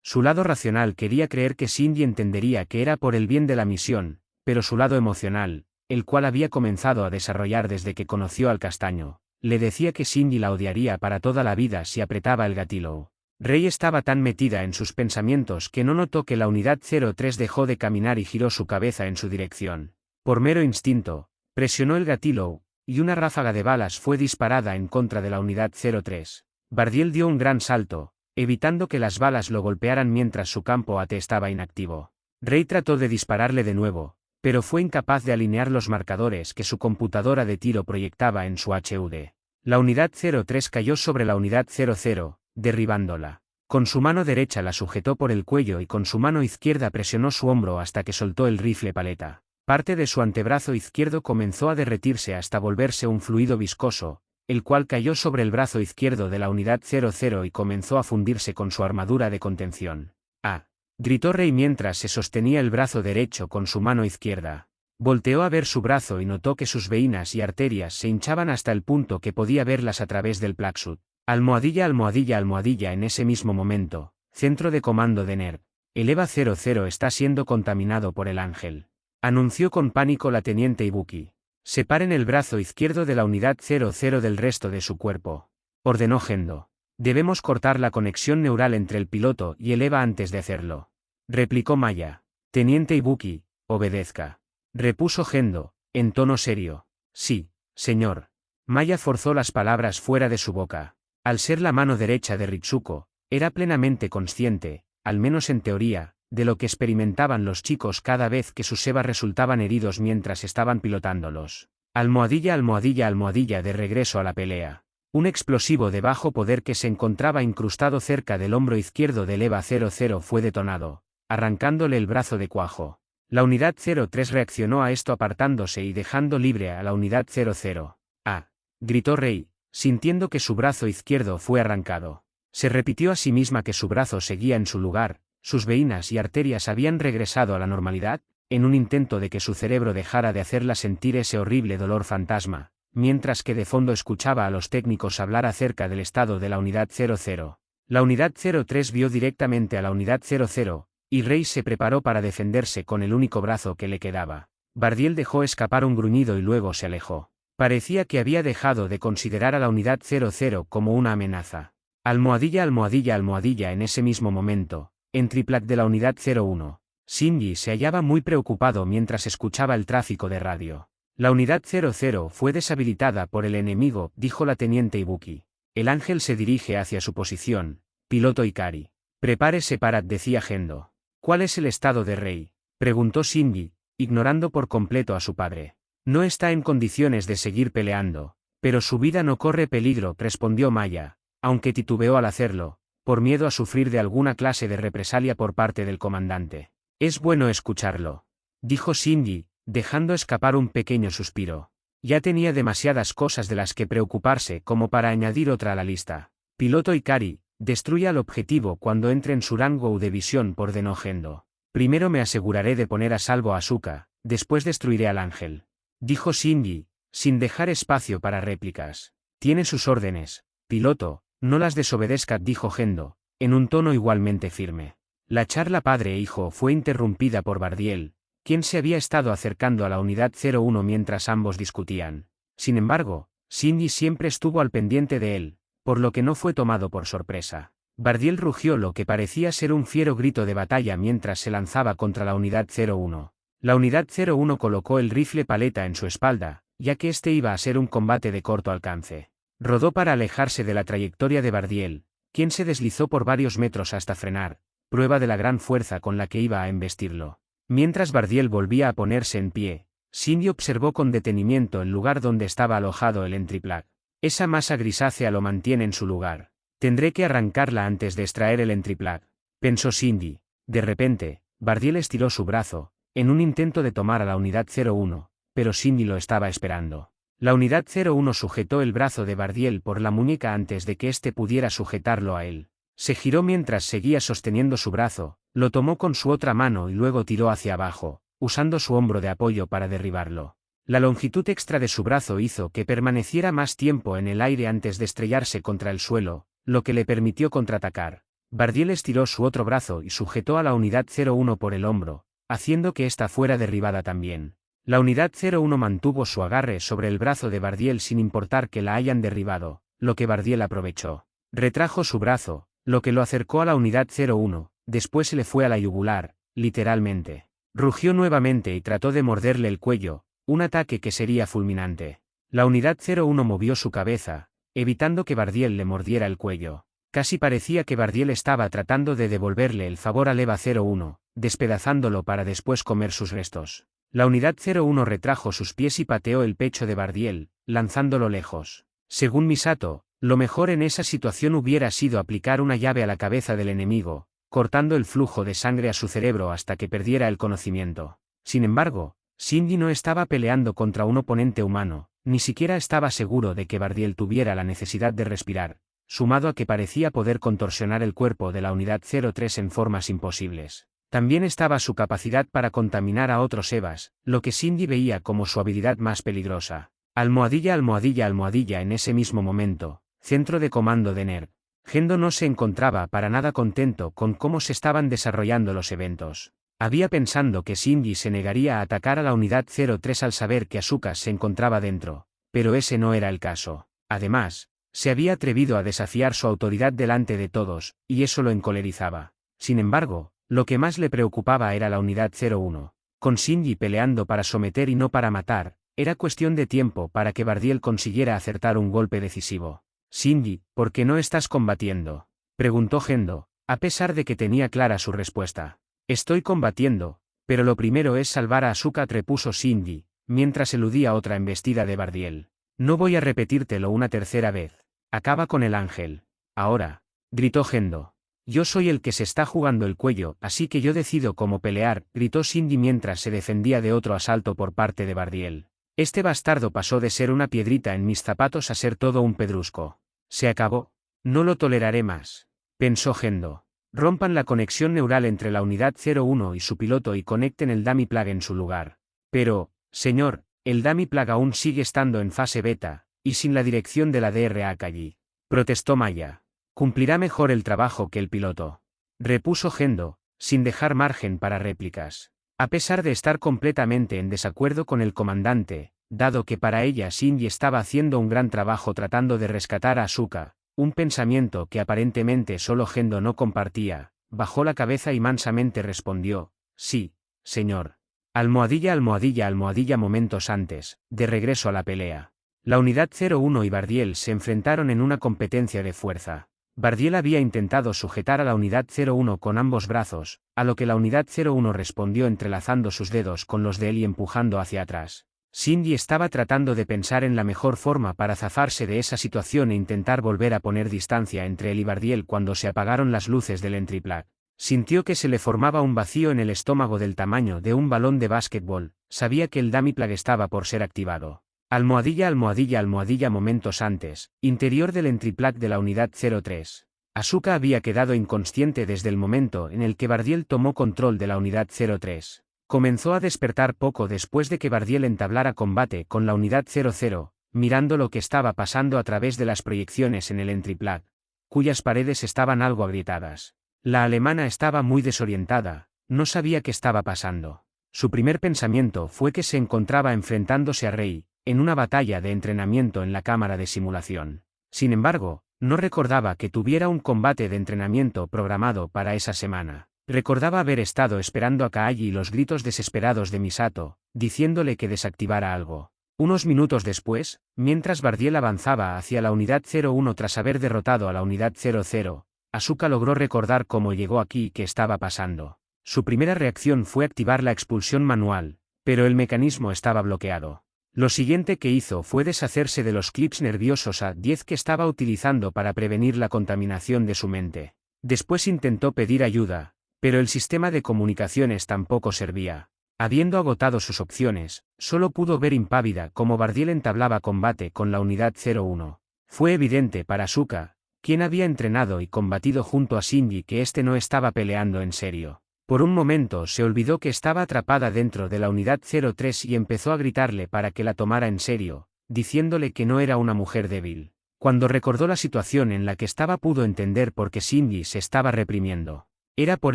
Speaker 1: Su lado racional quería creer que Cindy entendería que era por el bien de la misión, pero su lado emocional, el cual había comenzado a desarrollar desde que conoció al castaño, le decía que Shinji la odiaría para toda la vida si apretaba el gatillo. Rei estaba tan metida en sus pensamientos que no notó que la unidad 03 dejó de caminar y giró su cabeza en su dirección. Por mero instinto, presionó el gatillo, y una ráfaga de balas fue disparada en contra de la unidad 03. Bardiel dio un gran salto, evitando que las balas lo golpearan mientras su campo AT estaba inactivo. Rei trató de dispararle de nuevo, pero fue incapaz de alinear los marcadores que su computadora de tiro proyectaba en su HUD. La unidad 03 cayó sobre la unidad 00, derribándola. Con su mano derecha la sujetó por el cuello y con su mano izquierda presionó su hombro hasta que soltó el rifle paleta. Parte de su antebrazo izquierdo comenzó a derretirse hasta volverse un fluido viscoso, el cual cayó sobre el brazo izquierdo de la unidad 00 y comenzó a fundirse con su armadura de contención. ¡Ah! Gritó Rei mientras se sostenía el brazo derecho con su mano izquierda. Volteó a ver su brazo y notó que sus veínas y arterias se hinchaban hasta el punto que podía verlas a través del plexus. Almohadilla, almohadilla, almohadilla. En ese mismo momento, centro de comando de NERV. El EVA 00 está siendo contaminado por el ángel. Anunció con pánico la teniente Ibuki. Separen el brazo izquierdo de la unidad 00 del resto de su cuerpo. Ordenó Gendo. Debemos cortar la conexión neural entre el piloto y el EVA antes de hacerlo. Replicó Maya. Teniente Ibuki, obedezca. Repuso Gendo, en tono serio. Sí, señor. Maya forzó las palabras fuera de su boca. Al ser la mano derecha de Ritsuko, era plenamente consciente, al menos en teoría, de lo que experimentaban los chicos cada vez que sus EVA resultaban heridos mientras estaban pilotándolos. Almohadilla, almohadilla, almohadilla. De regreso a la pelea. Un explosivo de bajo poder que se encontraba incrustado cerca del hombro izquierdo del EVA 00 fue detonado, arrancándole el brazo de cuajo. La unidad 03 reaccionó a esto apartándose y dejando libre a la unidad 00. ¡Ah! Gritó Rei, sintiendo que su brazo izquierdo fue arrancado. Se repitió a sí misma que su brazo seguía en su lugar, sus veínas y arterias habían regresado a la normalidad, en un intento de que su cerebro dejara de hacerla sentir ese horrible dolor fantasma, mientras que de fondo escuchaba a los técnicos hablar acerca del estado de la unidad 00. La unidad 03 vio directamente a la unidad 00, y Rei se preparó para defenderse con el único brazo que le quedaba. Bardiel dejó escapar un gruñido y luego se alejó. Parecía que había dejado de considerar a la unidad 00 como una amenaza. Almohadilla, almohadilla, almohadilla. En ese mismo momento, en triplac de la unidad 01, Shinji se hallaba muy preocupado mientras escuchaba el tráfico de radio. La unidad 00 fue deshabilitada por el enemigo, dijo la teniente Ibuki. El ángel se dirige hacia su posición, piloto Ikari. Prepárese para, decía Gendo. ¿Cuál es el estado de Rei?, preguntó Shinji, ignorando por completo a su padre. No está en condiciones de seguir peleando, pero su vida no corre peligro, respondió Maya, aunque titubeó al hacerlo, por miedo a sufrir de alguna clase de represalia por parte del comandante. Es bueno escucharlo, dijo Shinji, dejando escapar un pequeño suspiro. Ya tenía demasiadas cosas de las que preocuparse como para añadir otra a la lista. Piloto Ikari, destruya al objetivo cuando entre en su rango de visión, ordenó Gendo. Primero me aseguraré de poner a salvo a Asuka, después destruiré al ángel. Dijo Shinji, sin dejar espacio para réplicas. Tiene sus órdenes, piloto, no las desobedezca, dijo Gendo, en un tono igualmente firme. La charla padre e hijo fue interrumpida por Bardiel, quien se había estado acercando a la unidad 01 mientras ambos discutían. Sin embargo, Shinji siempre estuvo al pendiente de él, por lo que no fue tomado por sorpresa. Bardiel rugió lo que parecía ser un fiero grito de batalla mientras se lanzaba contra la unidad 01. La unidad 01 colocó el rifle paleta en su espalda, ya que este iba a ser un combate de corto alcance. Rodó para alejarse de la trayectoria de Bardiel, quien se deslizó por varios metros hasta frenar, prueba de la gran fuerza con la que iba a embestirlo. Mientras Bardiel volvía a ponerse en pie, Shinji observó con detenimiento el lugar donde estaba alojado el entriplac. Esa masa grisácea lo mantiene en su lugar. Tendré que arrancarla antes de extraer el entriplac, pensó Shinji. De repente, Bardiel estiró su brazo, en un intento de tomar a la unidad 01, pero Shinji lo estaba esperando. La unidad 01 sujetó el brazo de Bardiel por la muñeca antes de que éste pudiera sujetarlo a él. Se giró mientras seguía sosteniendo su brazo, lo tomó con su otra mano y luego tiró hacia abajo, usando su hombro de apoyo para derribarlo. La longitud extra de su brazo hizo que permaneciera más tiempo en el aire antes de estrellarse contra el suelo, lo que le permitió contraatacar. Bardiel estiró su otro brazo y sujetó a la unidad 01 por el hombro, haciendo que ésta fuera derribada también. La unidad 01 mantuvo su agarre sobre el brazo de Bardiel sin importar que la hayan derribado, lo que Bardiel aprovechó. Retrajo su brazo, lo que lo acercó a la unidad 01, después se le fue a la yugular, literalmente. Rugió nuevamente y trató de morderle el cuello, un ataque que sería fulminante. La unidad 01 movió su cabeza, evitando que Bardiel le mordiera el cuello. Casi parecía que Bardiel estaba tratando de devolverle el favor al EVA 01, despedazándolo para después comer sus restos. La unidad 01 retrajo sus pies y pateó el pecho de Bardiel, lanzándolo lejos. Según Misato, lo mejor en esa situación hubiera sido aplicar una llave a la cabeza del enemigo, cortando el flujo de sangre a su cerebro hasta que perdiera el conocimiento. Sin embargo, Shinji no estaba peleando contra un oponente humano, ni siquiera estaba seguro de que Bardiel tuviera la necesidad de respirar, sumado a que parecía poder contorsionar el cuerpo de la unidad 03 en formas imposibles. También estaba su capacidad para contaminar a otros EVAs, lo que Shinji veía como su habilidad más peligrosa. Almohadilla, almohadilla, almohadilla. En ese mismo momento, centro de comando de NERV. Gendo no se encontraba para nada contento con cómo se estaban desarrollando los eventos. Había pensado que Shinji se negaría a atacar a la unidad 03 al saber que Asuka se encontraba dentro, pero ese no era el caso. Además, se había atrevido a desafiar su autoridad delante de todos, y eso lo encolerizaba. Sin embargo, lo que más le preocupaba era la unidad 01. Con Shinji peleando para someter y no para matar, era cuestión de tiempo para que Bardiel consiguiera acertar un golpe decisivo. Shinji, ¿por qué no estás combatiendo?, preguntó Gendo, a pesar de que tenía clara su respuesta. Estoy combatiendo, pero lo primero es salvar a Asuka, repuso Shinji, mientras eludía otra embestida de Bardiel. No voy a repetírtelo una tercera vez. Acaba con el ángel. Ahora, gritó Gendo. Yo soy el que se está jugando el cuello, así que yo decido cómo pelear, gritó Shinji mientras se defendía de otro asalto por parte de Bardiel. Este bastardo pasó de ser una piedrita en mis zapatos a ser todo un pedrusco. Se acabó. No lo toleraré más, pensó Gendo. Rompan la conexión neural entre la unidad 01 y su piloto y conecten el dummy plug en su lugar. Pero, señor, el dummy plug aún sigue estando en fase beta, y sin la dirección de la DRA allí, protestó Maya. Cumplirá mejor el trabajo que el piloto, repuso Gendo, sin dejar margen para réplicas. A pesar de estar completamente en desacuerdo con el comandante, dado que para ella Shinji estaba haciendo un gran trabajo tratando de rescatar a Asuka, un pensamiento que aparentemente solo Gendo no compartía, bajó la cabeza y mansamente respondió, sí, señor. Almohadilla, almohadilla, almohadilla. Momentos antes, de regreso a la pelea, la unidad 01 y Bardiel se enfrentaron en una competencia de fuerza. Bardiel había intentado sujetar a la unidad 01 con ambos brazos, a lo que la unidad 01 respondió entrelazando sus dedos con los de él y empujando hacia atrás. Shinji estaba tratando de pensar en la mejor forma para zafarse de esa situación e intentar volver a poner distancia entre él y Bardiel cuando se apagaron las luces del entry plug. Sintió que se le formaba un vacío en el estómago del tamaño de un balón de básquetbol, sabía que el dummy plug estaba por ser activado. Almohadilla, almohadilla, almohadilla. Momentos antes, interior del entry plug de la unidad 03. Asuka había quedado inconsciente desde el momento en el que Bardiel tomó control de la unidad 03. Comenzó a despertar poco después de que Bardiel entablara combate con la unidad 00, mirando lo que estaba pasando a través de las proyecciones en el entry plug, cuyas paredes estaban algo agrietadas. La alemana estaba muy desorientada, no sabía qué estaba pasando. Su primer pensamiento fue que se encontraba enfrentándose a Rei, en una batalla de entrenamiento en la cámara de simulación. Sin embargo, no recordaba que tuviera un combate de entrenamiento programado para esa semana. Recordaba haber estado esperando a Kaagi y los gritos desesperados de Misato, diciéndole que desactivara algo. Unos minutos después, mientras Bardiel avanzaba hacia la unidad 01 tras haber derrotado a la unidad 00, Asuka logró recordar cómo llegó aquí y qué estaba pasando. Su primera reacción fue activar la expulsión manual, pero el mecanismo estaba bloqueado. Lo siguiente que hizo fue deshacerse de los clips nerviosos A10 que estaba utilizando para prevenir la contaminación de su mente. Después intentó pedir ayuda, pero el sistema de comunicaciones tampoco servía. Habiendo agotado sus opciones, solo pudo ver impávida cómo Bardiel entablaba combate con la unidad 01. Fue evidente para Asuka, quien había entrenado y combatido junto a Shinji, que este no estaba peleando en serio. Por un momento se olvidó que estaba atrapada dentro de la unidad 03 y empezó a gritarle para que la tomara en serio, diciéndole que no era una mujer débil. Cuando recordó la situación en la que estaba pudo entender por qué Shinji se estaba reprimiendo. Era por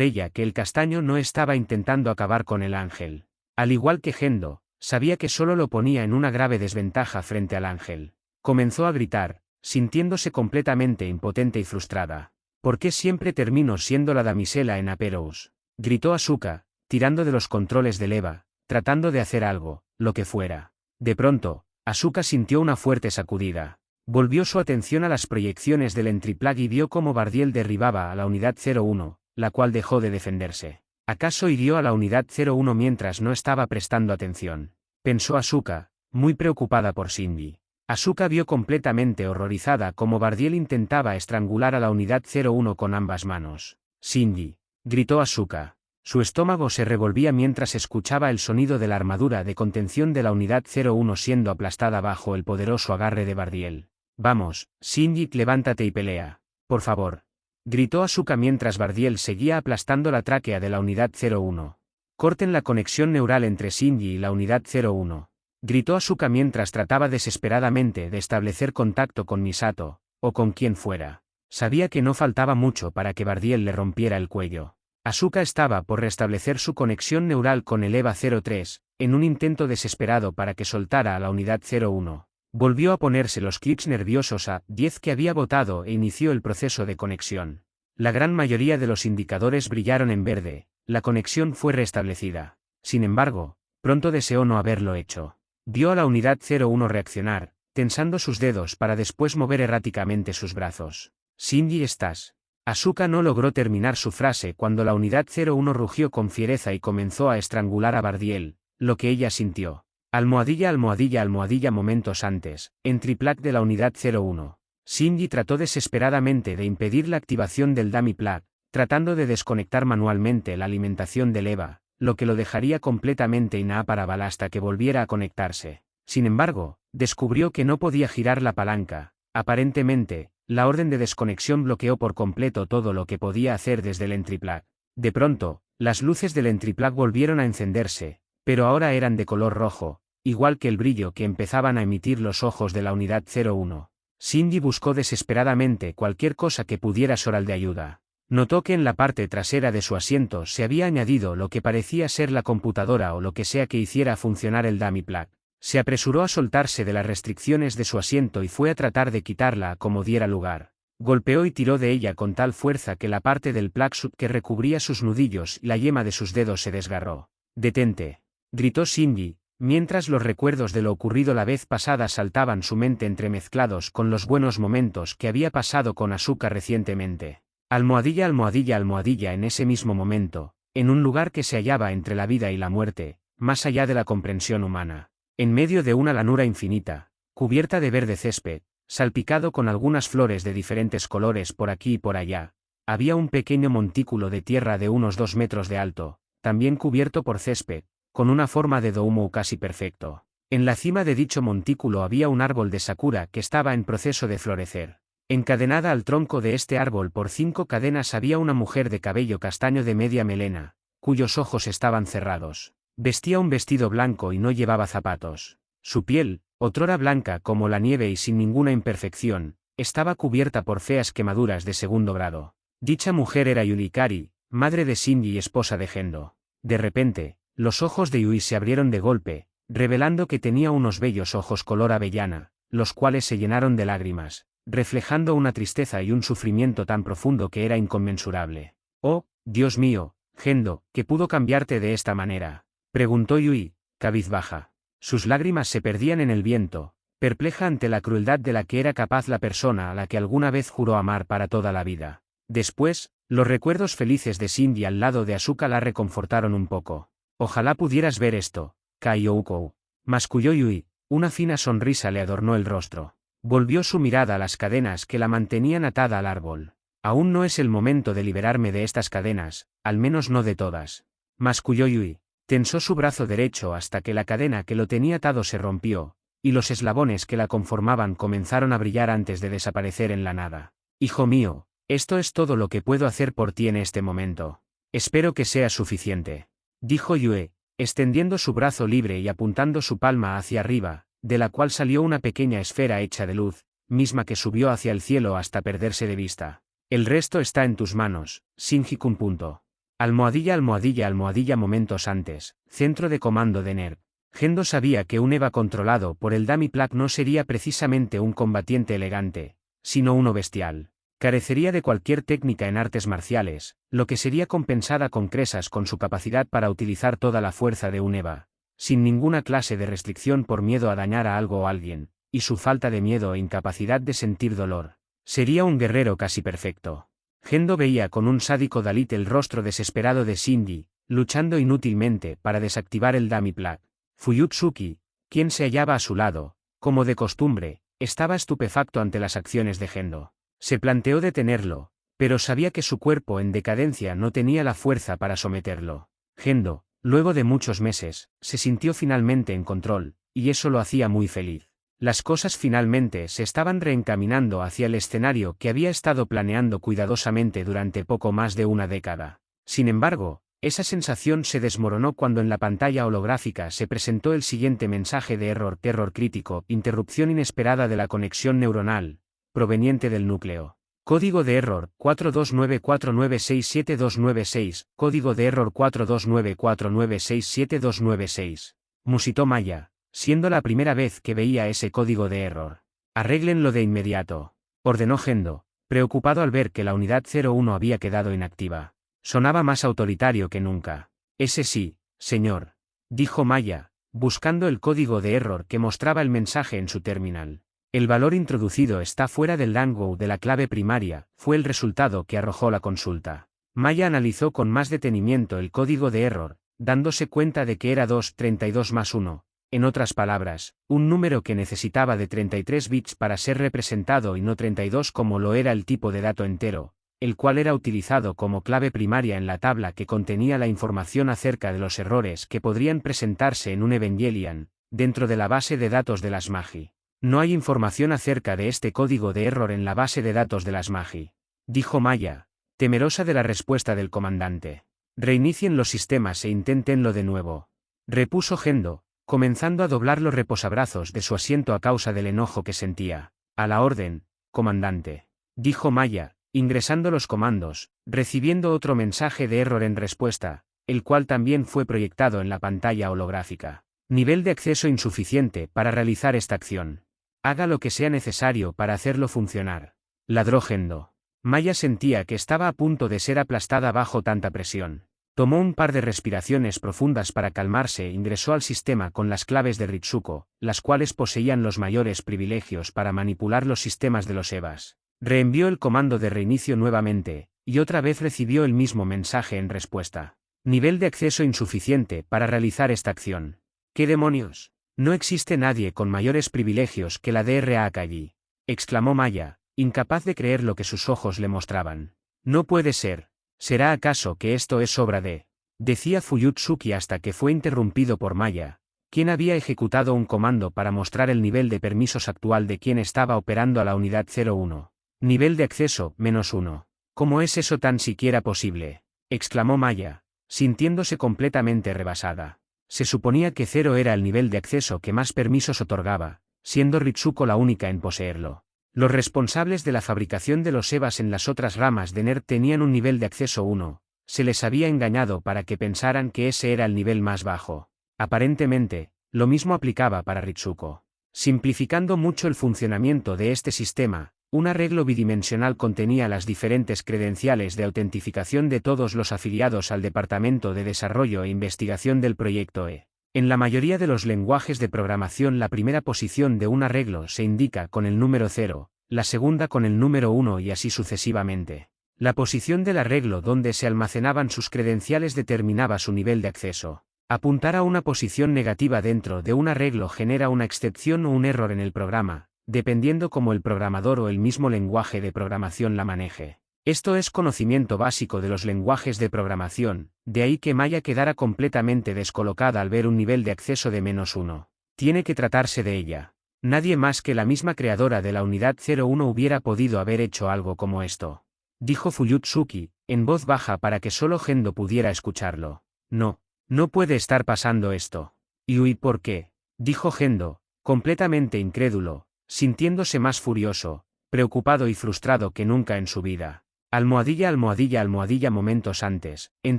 Speaker 1: ella que el castaño no estaba intentando acabar con el ángel. Al igual que Gendo, sabía que solo lo ponía en una grave desventaja frente al ángel. Comenzó a gritar, sintiéndose completamente impotente y frustrada. ¿Por qué siempre termino siendo la damisela en apuros? Gritó Asuka, tirando de los controles del EVA, tratando de hacer algo, lo que fuera. De pronto, Asuka sintió una fuerte sacudida. Volvió su atención a las proyecciones del Entriplag y vio cómo Bardiel derribaba a la unidad 01, la cual dejó de defenderse. ¿Acaso hirió a la unidad 01 mientras no estaba prestando atención? Pensó Asuka, muy preocupada por Shinji. Asuka vio completamente horrorizada cómo Bardiel intentaba estrangular a la unidad 01 con ambas manos. Shinji, gritó Asuka. Su estómago se revolvía mientras escuchaba el sonido de la armadura de contención de la unidad 01 siendo aplastada bajo el poderoso agarre de Bardiel. Vamos, Shinji, levántate y pelea. Por favor. Gritó Asuka mientras Bardiel seguía aplastando la tráquea de la unidad 01. Corten la conexión neural entre Shinji y la unidad 01. Gritó Asuka mientras trataba desesperadamente de establecer contacto con Misato, o con quien fuera. Sabía que no faltaba mucho para que Bardiel le rompiera el cuello. Asuka estaba por restablecer su conexión neural con el EVA 03, en un intento desesperado para que soltara a la unidad 01. Volvió a ponerse los clips nerviosos a 10 que había botado e inició el proceso de conexión. La gran mayoría de los indicadores brillaron en verde, la conexión fue restablecida. Sin embargo, pronto deseó no haberlo hecho. Vio a la unidad 01 reaccionar, tensando sus dedos para después mover erráticamente sus brazos. Shinji, ¿estás? Asuka no logró terminar su frase cuando la unidad 01 rugió con fiereza y comenzó a estrangular a Bardiel, lo que ella sintió. Almohadilla, almohadilla, almohadilla. Momentos antes, en Triplag de la unidad 01. Shinji trató desesperadamente de impedir la activación del Dummy Plug, tratando de desconectar manualmente la alimentación del EVA, lo que lo dejaría completamente inoperable hasta que volviera a conectarse. Sin embargo, descubrió que no podía girar la palanca. Aparentemente, la orden de desconexión bloqueó por completo todo lo que podía hacer desde el Entriplag. De pronto, las luces del Entriplag volvieron a encenderse, pero ahora eran de color rojo, igual que el brillo que empezaban a emitir los ojos de la unidad 01. Shinji buscó desesperadamente cualquier cosa que pudiera ser de ayuda. Notó que en la parte trasera de su asiento se había añadido lo que parecía ser la computadora o lo que sea que hiciera funcionar el Dummy Plug. Se apresuró a soltarse de las restricciones de su asiento y fue a tratar de quitarla como diera lugar. Golpeó y tiró de ella con tal fuerza que la parte del plug que recubría sus nudillos y la yema de sus dedos se desgarró. «¡Detente!», gritó Shinji, mientras los recuerdos de lo ocurrido la vez pasada saltaban su mente entremezclados con los buenos momentos que había pasado con Asuka recientemente. Almohadilla, almohadilla, almohadilla. En ese mismo momento, en un lugar que se hallaba entre la vida y la muerte, más allá de la comprensión humana. En medio de una llanura infinita, cubierta de verde césped, salpicado con algunas flores de diferentes colores por aquí y por allá, había un pequeño montículo de tierra de unos 2 metros de alto, también cubierto por césped, con una forma de domo casi perfecto. En la cima de dicho montículo había un árbol de sakura que estaba en proceso de florecer. Encadenada al tronco de este árbol por 5 cadenas había una mujer de cabello castaño de media melena, cuyos ojos estaban cerrados. Vestía un vestido blanco y no llevaba zapatos. Su piel, otrora blanca como la nieve y sin ninguna imperfección, estaba cubierta por feas quemaduras de segundo grado. Dicha mujer era Yurikari, madre de Shinji y esposa de Gendo. De repente, los ojos de Yui se abrieron de golpe, revelando que tenía unos bellos ojos color avellana, los cuales se llenaron de lágrimas, reflejando una tristeza y un sufrimiento tan profundo que era inconmensurable. «Oh, Dios mío, Gendo, ¿qué pudo cambiarte de esta manera?», preguntó Yui, cabizbaja. Sus lágrimas se perdían en el viento, perpleja ante la crueldad de la que era capaz la persona a la que alguna vez juró amar para toda la vida. Después, los recuerdos felices de Shinji al lado de Asuka la reconfortaron un poco. «Ojalá pudieras ver esto, Kaiyoukou», masculló Yui, una fina sonrisa le adornó el rostro. Volvió su mirada a las cadenas que la mantenían atada al árbol. «Aún no es el momento de liberarme de estas cadenas, al menos no de todas», masculló Yui. Tensó su brazo derecho hasta que la cadena que lo tenía atado se rompió, y los eslabones que la conformaban comenzaron a brillar antes de desaparecer en la nada. «Hijo mío, esto es todo lo que puedo hacer por ti en este momento. Espero que sea suficiente», dijo Yue, extendiendo su brazo libre y apuntando su palma hacia arriba, de la cual salió una pequeña esfera hecha de luz, misma que subió hacia el cielo hasta perderse de vista. El resto está en tus manos, Shinji-kun. Almohadilla almohadilla almohadilla momentos antes, centro de comando de NERV. Gendo sabía que un EVA controlado por el Dummy Plug no sería precisamente un combatiente elegante, sino uno bestial. Carecería de cualquier técnica en artes marciales, lo que sería compensada con creces con su capacidad para utilizar toda la fuerza de un EVA, sin ninguna clase de restricción por miedo a dañar a algo o alguien, y su falta de miedo e incapacidad de sentir dolor. Sería un guerrero casi perfecto. Gendo veía con un sádico Dalit el rostro desesperado de Shinji, luchando inútilmente para desactivar el Dummy Plug. Fuyutsuki, quien se hallaba a su lado, como de costumbre, estaba estupefacto ante las acciones de Gendo. Se planteó detenerlo, pero sabía que su cuerpo en decadencia no tenía la fuerza para someterlo. Gendo, luego de muchos meses, se sintió finalmente en control, y eso lo hacía muy feliz. Las cosas finalmente se estaban reencaminando hacia el escenario que había estado planeando cuidadosamente durante poco más de una década. Sin embargo, esa sensación se desmoronó cuando en la pantalla holográfica se presentó el siguiente mensaje de error crítico, interrupción inesperada de la conexión neuronal, proveniente del núcleo. Código de error 42949679296, código de error 42949679296. Musitó Maya, siendo la primera vez que veía ese código de error. Arréglenlo de inmediato, ordenó Gendo, preocupado al ver que la unidad 01 había quedado inactiva. Sonaba más autoritario que nunca. Ese sí, señor, dijo Maya, buscando el código de error que mostraba el mensaje en su terminal. El valor introducido está fuera del rango de la clave primaria, fue el resultado que arrojó la consulta. Maya analizó con más detenimiento el código de error, dándose cuenta de que era 232 más 1, en otras palabras, un número que necesitaba de 33 bits para ser representado y no 32 como lo era el tipo de dato entero, el cual era utilizado como clave primaria en la tabla que contenía la información acerca de los errores que podrían presentarse en un Evangelion, dentro de la base de datos de las Magi. No hay información acerca de este código de error en la base de datos de las Magi, dijo Maya, temerosa de la respuesta del comandante. Reinicien los sistemas e inténtenlo de nuevo, repuso Gendo, comenzando a doblar los reposabrazos de su asiento a causa del enojo que sentía. A la orden, comandante, dijo Maya, ingresando los comandos, recibiendo otro mensaje de error en respuesta, el cual también fue proyectado en la pantalla holográfica. Nivel de acceso insuficiente para realizar esta acción. Haga lo que sea necesario para hacerlo funcionar. Ladró Gendo. Maya sentía que estaba a punto de ser aplastada bajo tanta presión. Tomó un par de respiraciones profundas para calmarse e ingresó al sistema con las claves de Ritsuko, las cuales poseían los mayores privilegios para manipular los sistemas de los EVAs. Reenvió el comando de reinicio nuevamente, y otra vez recibió el mismo mensaje en respuesta. Nivel de acceso insuficiente para realizar esta acción. ¿Qué demonios? No existe nadie con mayores privilegios que la DRA Akaji, exclamó Maya, incapaz de creer lo que sus ojos le mostraban. No puede ser. ¿Será acaso que esto es obra de? Decía Fuyutsuki hasta que fue interrumpido por Maya, quien había ejecutado un comando para mostrar el nivel de permisos actual de quien estaba operando a la unidad 01. Nivel de acceso, -1. ¿Cómo es eso tan siquiera posible? Exclamó Maya, sintiéndose completamente rebasada. Se suponía que 0 era el nivel de acceso que más permisos otorgaba, siendo Ritsuko la única en poseerlo. Los responsables de la fabricación de los EVAs en las otras ramas de NERV tenían un nivel de acceso 1, se les había engañado para que pensaran que ese era el nivel más bajo. Aparentemente, lo mismo aplicaba para Ritsuko. Simplificando mucho el funcionamiento de este sistema, un arreglo bidimensional contenía las diferentes credenciales de autentificación de todos los afiliados al Departamento de Desarrollo e Investigación del Proyecto E. En la mayoría de los lenguajes de programación la primera posición de un arreglo se indica con el número 0, la segunda con el número 1 y así sucesivamente. La posición del arreglo donde se almacenaban sus credenciales determinaba su nivel de acceso. Apuntar a una posición negativa dentro de un arreglo genera una excepción o un error en el programa, dependiendo cómo el programador o el mismo lenguaje de programación la maneje. Esto es conocimiento básico de los lenguajes de programación, de ahí que Maya quedara completamente descolocada al ver un nivel de acceso de -1. Tiene que tratarse de ella. Nadie más que la misma creadora de la unidad 01 hubiera podido haber hecho algo como esto. Dijo Fuyutsuki, en voz baja para que solo Gendo pudiera escucharlo. No, no puede estar pasando esto. ¿Y por qué? Dijo Gendo, completamente incrédulo, sintiéndose más furioso, preocupado y frustrado que nunca en su vida. Almohadilla almohadilla almohadilla momentos antes, en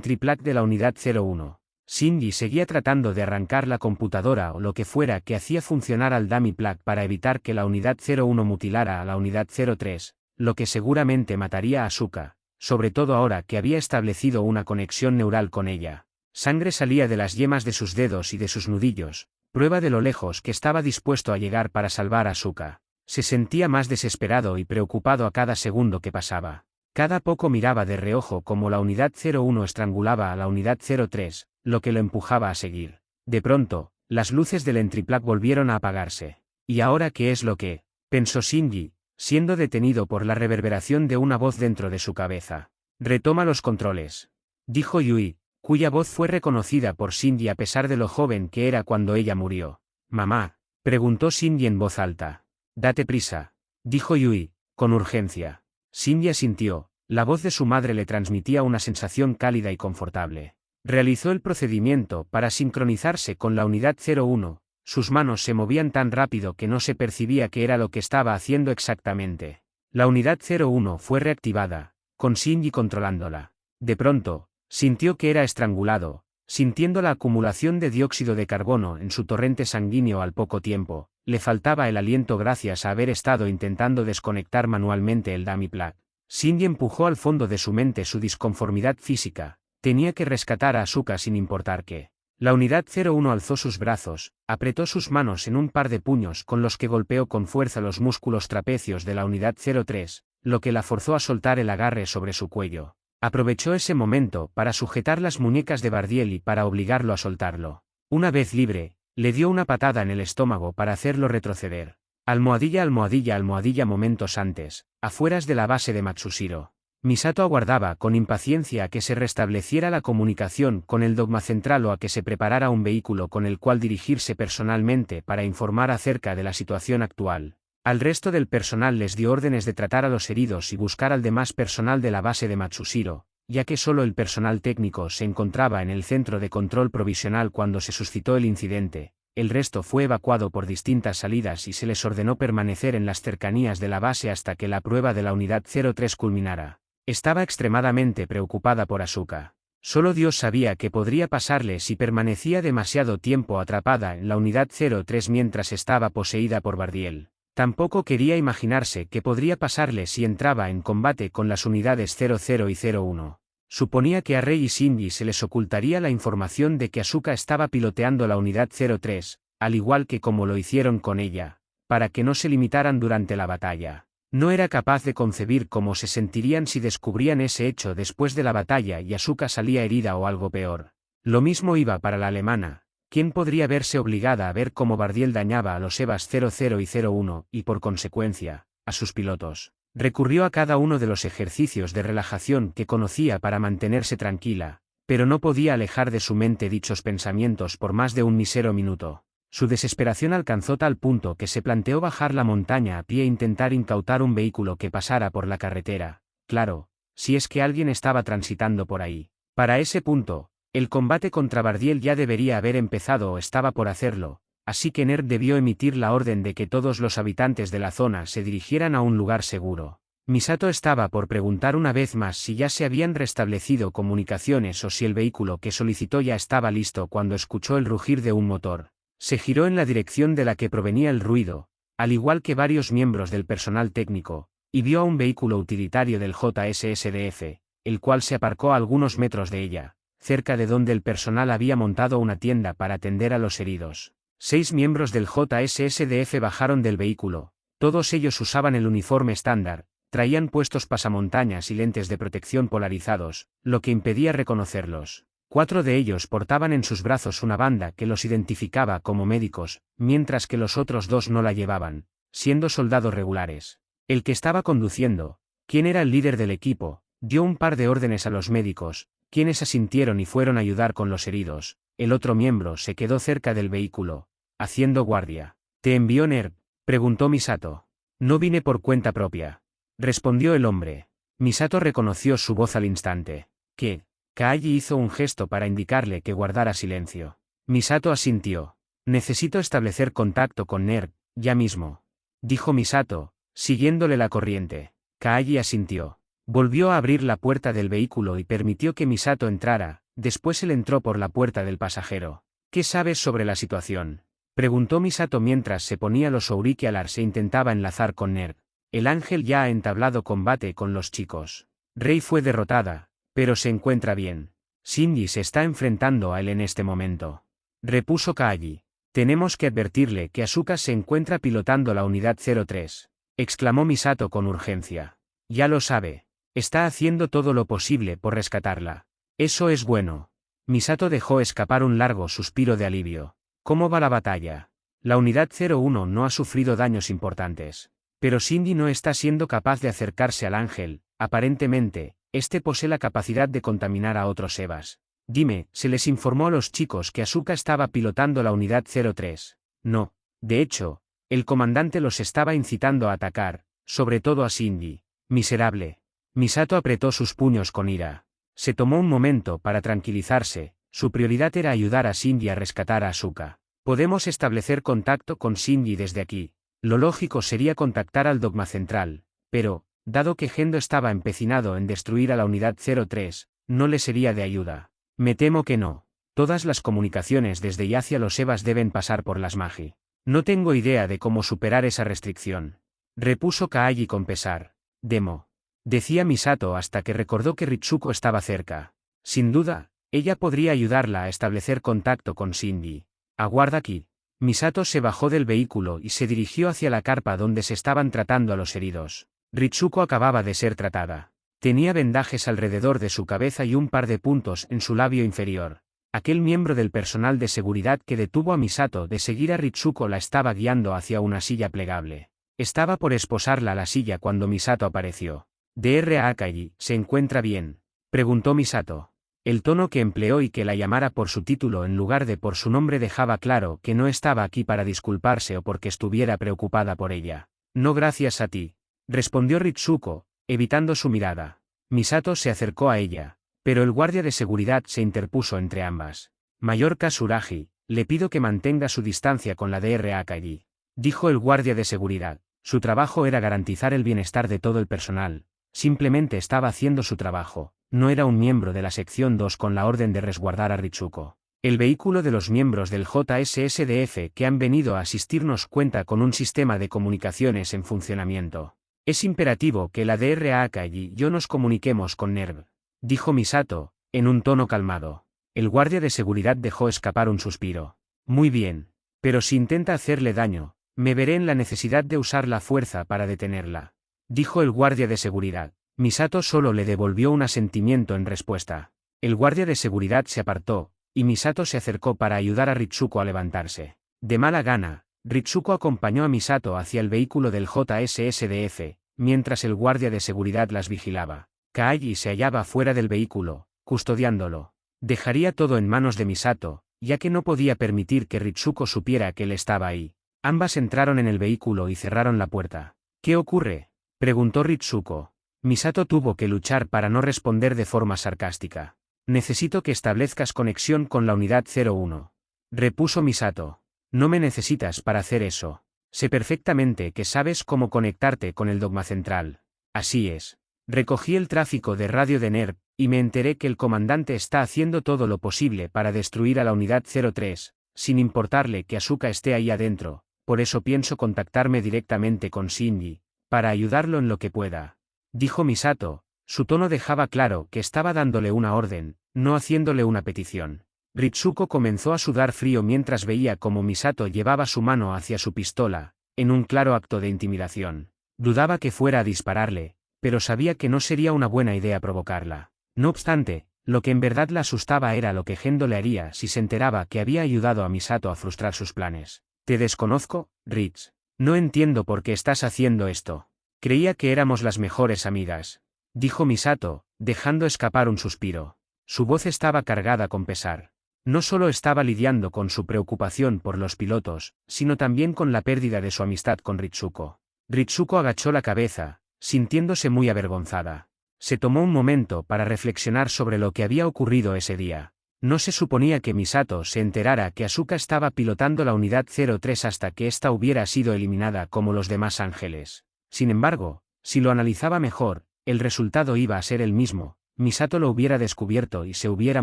Speaker 1: Triplac de la unidad 01. Shinji seguía tratando de arrancar la computadora o lo que fuera que hacía funcionar al dummy plug para evitar que la unidad 01 mutilara a la unidad 03, lo que seguramente mataría a Asuka, sobre todo ahora que había establecido una conexión neural con ella. Sangre salía de las yemas de sus dedos y de sus nudillos, prueba de lo lejos que estaba dispuesto a llegar para salvar a Asuka. Se sentía más desesperado y preocupado a cada segundo que pasaba. Cada poco miraba de reojo cómo la unidad 01 estrangulaba a la unidad 03, lo que lo empujaba a seguir. De pronto, las luces del Entriplac volvieron a apagarse. ¿Y ahora qué es lo que? Pensó Shinji, siendo detenido por la reverberación de una voz dentro de su cabeza. Retoma los controles, dijo Yui, cuya voz fue reconocida por Shinji a pesar de lo joven que era cuando ella murió. Mamá, preguntó Shinji en voz alta. Date prisa, dijo Yui, con urgencia. Shinji asintió, la voz de su madre le transmitía una sensación cálida y confortable. Realizó el procedimiento para sincronizarse con la unidad 01, sus manos se movían tan rápido que no se percibía qué era lo que estaba haciendo exactamente. La unidad 01 fue reactivada, con Shinji controlándola. De pronto, sintió que era estrangulado, sintiendo la acumulación de dióxido de carbono en su torrente sanguíneo al poco tiempo. Le faltaba el aliento gracias a haber estado intentando desconectar manualmente el dummy plug. Shinji empujó al fondo de su mente su disconformidad física. Tenía que rescatar a Asuka sin importar qué. La unidad 01 alzó sus brazos, apretó sus manos en un par de puños con los que golpeó con fuerza los músculos trapecios de la unidad 03, lo que la forzó a soltar el agarre sobre su cuello. Aprovechó ese momento para sujetar las muñecas de Bardiel y para obligarlo a soltarlo. Una vez libre, le dio una patada en el estómago para hacerlo retroceder. Almohadilla almohadilla almohadilla momentos antes, afueras de la base de Matsushiro. Misato aguardaba con impaciencia a que se restableciera la comunicación con el dogma central o a que se preparara un vehículo con el cual dirigirse personalmente para informar acerca de la situación actual. Al resto del personal les dio órdenes de tratar a los heridos y buscar al demás personal de la base de Matsushiro, ya que solo el personal técnico se encontraba en el centro de control provisional cuando se suscitó el incidente. El resto fue evacuado por distintas salidas y se les ordenó permanecer en las cercanías de la base hasta que la prueba de la unidad 03 culminara. Estaba extremadamente preocupada por Asuka. Solo Dios sabía qué podría pasarle si permanecía demasiado tiempo atrapada en la unidad 03 mientras estaba poseída por Bardiel. Tampoco quería imaginarse qué podría pasarle si entraba en combate con las unidades 00 y 01. Suponía que a Rei y Shinji se les ocultaría la información de que Asuka estaba piloteando la unidad 03, al igual que como lo hicieron con ella, para que no se limitaran durante la batalla. No era capaz de concebir cómo se sentirían si descubrían ese hecho después de la batalla y Asuka salía herida o algo peor. Lo mismo iba para la alemana, quien podría verse obligada a ver cómo Bardiel dañaba a los EVAs 00 y 01 y por consecuencia, a sus pilotos. Recurrió a cada uno de los ejercicios de relajación que conocía para mantenerse tranquila, pero no podía alejar de su mente dichos pensamientos por más de un mísero minuto. Su desesperación alcanzó tal punto que se planteó bajar la montaña a pie e intentar incautar un vehículo que pasara por la carretera, claro, si es que alguien estaba transitando por ahí. Para ese punto, el combate contra Bardiel ya debería haber empezado o estaba por hacerlo, así que Nerd debió emitir la orden de que todos los habitantes de la zona se dirigieran a un lugar seguro. Misato estaba por preguntar una vez más si ya se habían restablecido comunicaciones o si el vehículo que solicitó ya estaba listo cuando escuchó el rugir de un motor. Se giró en la dirección de la que provenía el ruido, al igual que varios miembros del personal técnico, y vio a un vehículo utilitario del JSSDF, el cual se aparcó a algunos metros de ella, cerca de donde el personal había montado una tienda para atender a los heridos. 6 miembros del JSSDF bajaron del vehículo, todos ellos usaban el uniforme estándar, traían puestos pasamontañas y lentes de protección polarizados, lo que impedía reconocerlos. 4 de ellos portaban en sus brazos una banda que los identificaba como médicos, mientras que los otros 2 no la llevaban, siendo soldados regulares. El que estaba conduciendo, quien era el líder del equipo, dio un par de órdenes a los médicos, quienes asintieron y fueron a ayudar con los heridos. El otro miembro se quedó cerca del vehículo, haciendo guardia. ¿Te envió Nerd?, preguntó Misato. No vine por cuenta propia, respondió el hombre. Misato reconoció su voz al instante. ¿Qué? Kaiji hizo un gesto para indicarle que guardara silencio. Misato asintió. Necesito establecer contacto con Nerd, ya mismo, dijo Misato, siguiéndole la corriente. Kaiji asintió. Volvió a abrir la puerta del vehículo y permitió que Misato entrara, después él entró por la puerta del pasajero. ¿Qué sabes sobre la situación?, preguntó Misato mientras se ponía los auriculares e intentaba enlazar con Nerv. El ángel ya ha entablado combate con los chicos. Rei fue derrotada, pero se encuentra bien. Shinji se está enfrentando a él en este momento, repuso Kaji. Tenemos que advertirle que Asuka se encuentra pilotando la unidad 03, exclamó Misato con urgencia. Ya lo sabe. Está haciendo todo lo posible por rescatarla. Eso es bueno. Misato dejó escapar un largo suspiro de alivio. ¿Cómo va la batalla? La unidad 01 no ha sufrido daños importantes. Pero Shinji no está siendo capaz de acercarse al ángel. Aparentemente, este posee la capacidad de contaminar a otros Evas. Dime, ¿se les informó a los chicos que Asuka estaba pilotando la unidad 03? No. De hecho, el comandante los estaba incitando a atacar, sobre todo a Shinji. Miserable. Misato apretó sus puños con ira. Se tomó un momento para tranquilizarse, su prioridad era ayudar a Shinji a rescatar a Asuka. Podemos establecer contacto con Shinji desde aquí. Lo lógico sería contactar al dogma central, pero, dado que Gendo estaba empecinado en destruir a la unidad 03, no le sería de ayuda. Me temo que no. Todas las comunicaciones desde y hacia los Evas deben pasar por las Magi. No tengo idea de cómo superar esa restricción, repuso Kaji con pesar. Demo, decía Misato hasta que recordó que Ritsuko estaba cerca. Sin duda, ella podría ayudarla a establecer contacto con Shinji. Aguarda aquí. Misato se bajó del vehículo y se dirigió hacia la carpa donde se estaban tratando a los heridos. Ritsuko acababa de ser tratada. Tenía vendajes alrededor de su cabeza y un par de puntos en su labio inferior. Aquel miembro del personal de seguridad que detuvo a Misato de seguir a Ritsuko la estaba guiando hacia una silla plegable. Estaba por esposarla a la silla cuando Misato apareció. ¿Dr. Akai se encuentra bien?, preguntó Misato. El tono que empleó y que la llamara por su título en lugar de por su nombre dejaba claro que no estaba aquí para disculparse o porque estuviera preocupada por ella. No gracias a ti, respondió Ritsuko, evitando su mirada. Misato se acercó a ella, pero el guardia de seguridad se interpuso entre ambas. Mayor Kasuragi, le pido que mantenga su distancia con la Dr. Akai, dijo el guardia de seguridad. Su trabajo era garantizar el bienestar de todo el personal. Simplemente estaba haciendo su trabajo, no era un miembro de la sección 2 con la orden de resguardar a Ritsuko. El vehículo de los miembros del JSSDF que han venido a asistirnos cuenta con un sistema de comunicaciones en funcionamiento. Es imperativo que la Dr. Akai y yo nos comuniquemos con Nerv, dijo Misato, en un tono calmado. El guardia de seguridad dejó escapar un suspiro. Muy bien. Pero si intenta hacerle daño, me veré en la necesidad de usar la fuerza para detenerla, dijo el guardia de seguridad. Misato solo le devolvió un asentimiento en respuesta. El guardia de seguridad se apartó, y Misato se acercó para ayudar a Ritsuko a levantarse. De mala gana, Ritsuko acompañó a Misato hacia el vehículo del JSSDF, mientras el guardia de seguridad las vigilaba. Kaji se hallaba fuera del vehículo, custodiándolo. Dejaría todo en manos de Misato, ya que no podía permitir que Ritsuko supiera que él estaba ahí. Ambas entraron en el vehículo y cerraron la puerta. ¿Qué ocurre?, preguntó Ritsuko. Misato tuvo que luchar para no responder de forma sarcástica. Necesito que establezcas conexión con la unidad 01. Repuso Misato. No me necesitas para hacer eso. Sé perfectamente que sabes cómo conectarte con el dogma central. Así es. Recogí el tráfico de radio de Nerv, y me enteré que el comandante está haciendo todo lo posible para destruir a la unidad 03, sin importarle que Asuka esté ahí adentro. Por eso pienso contactarme directamente con Shinji, para ayudarlo en lo que pueda, dijo Misato. Su tono dejaba claro que estaba dándole una orden, no haciéndole una petición. Ritsuko comenzó a sudar frío mientras veía cómo Misato llevaba su mano hacia su pistola, en un claro acto de intimidación. Dudaba que fuera a dispararle, pero sabía que no sería una buena idea provocarla. No obstante, lo que en verdad la asustaba era lo que Gendo le haría si se enteraba que había ayudado a Misato a frustrar sus planes. Te desconozco, Rits. No entiendo por qué estás haciendo esto. Creía que éramos las mejores amigas, dijo Misato, dejando escapar un suspiro. Su voz estaba cargada con pesar. No solo estaba lidiando con su preocupación por los pilotos, sino también con la pérdida de su amistad con Ritsuko. Ritsuko agachó la cabeza, sintiéndose muy avergonzada. Se tomó un momento para reflexionar sobre lo que había ocurrido ese día. No se suponía que Misato se enterara que Asuka estaba pilotando la unidad 03 hasta que ésta hubiera sido eliminada como los demás ángeles. Sin embargo, si lo analizaba mejor, el resultado iba a ser el mismo, Misato lo hubiera descubierto y se hubiera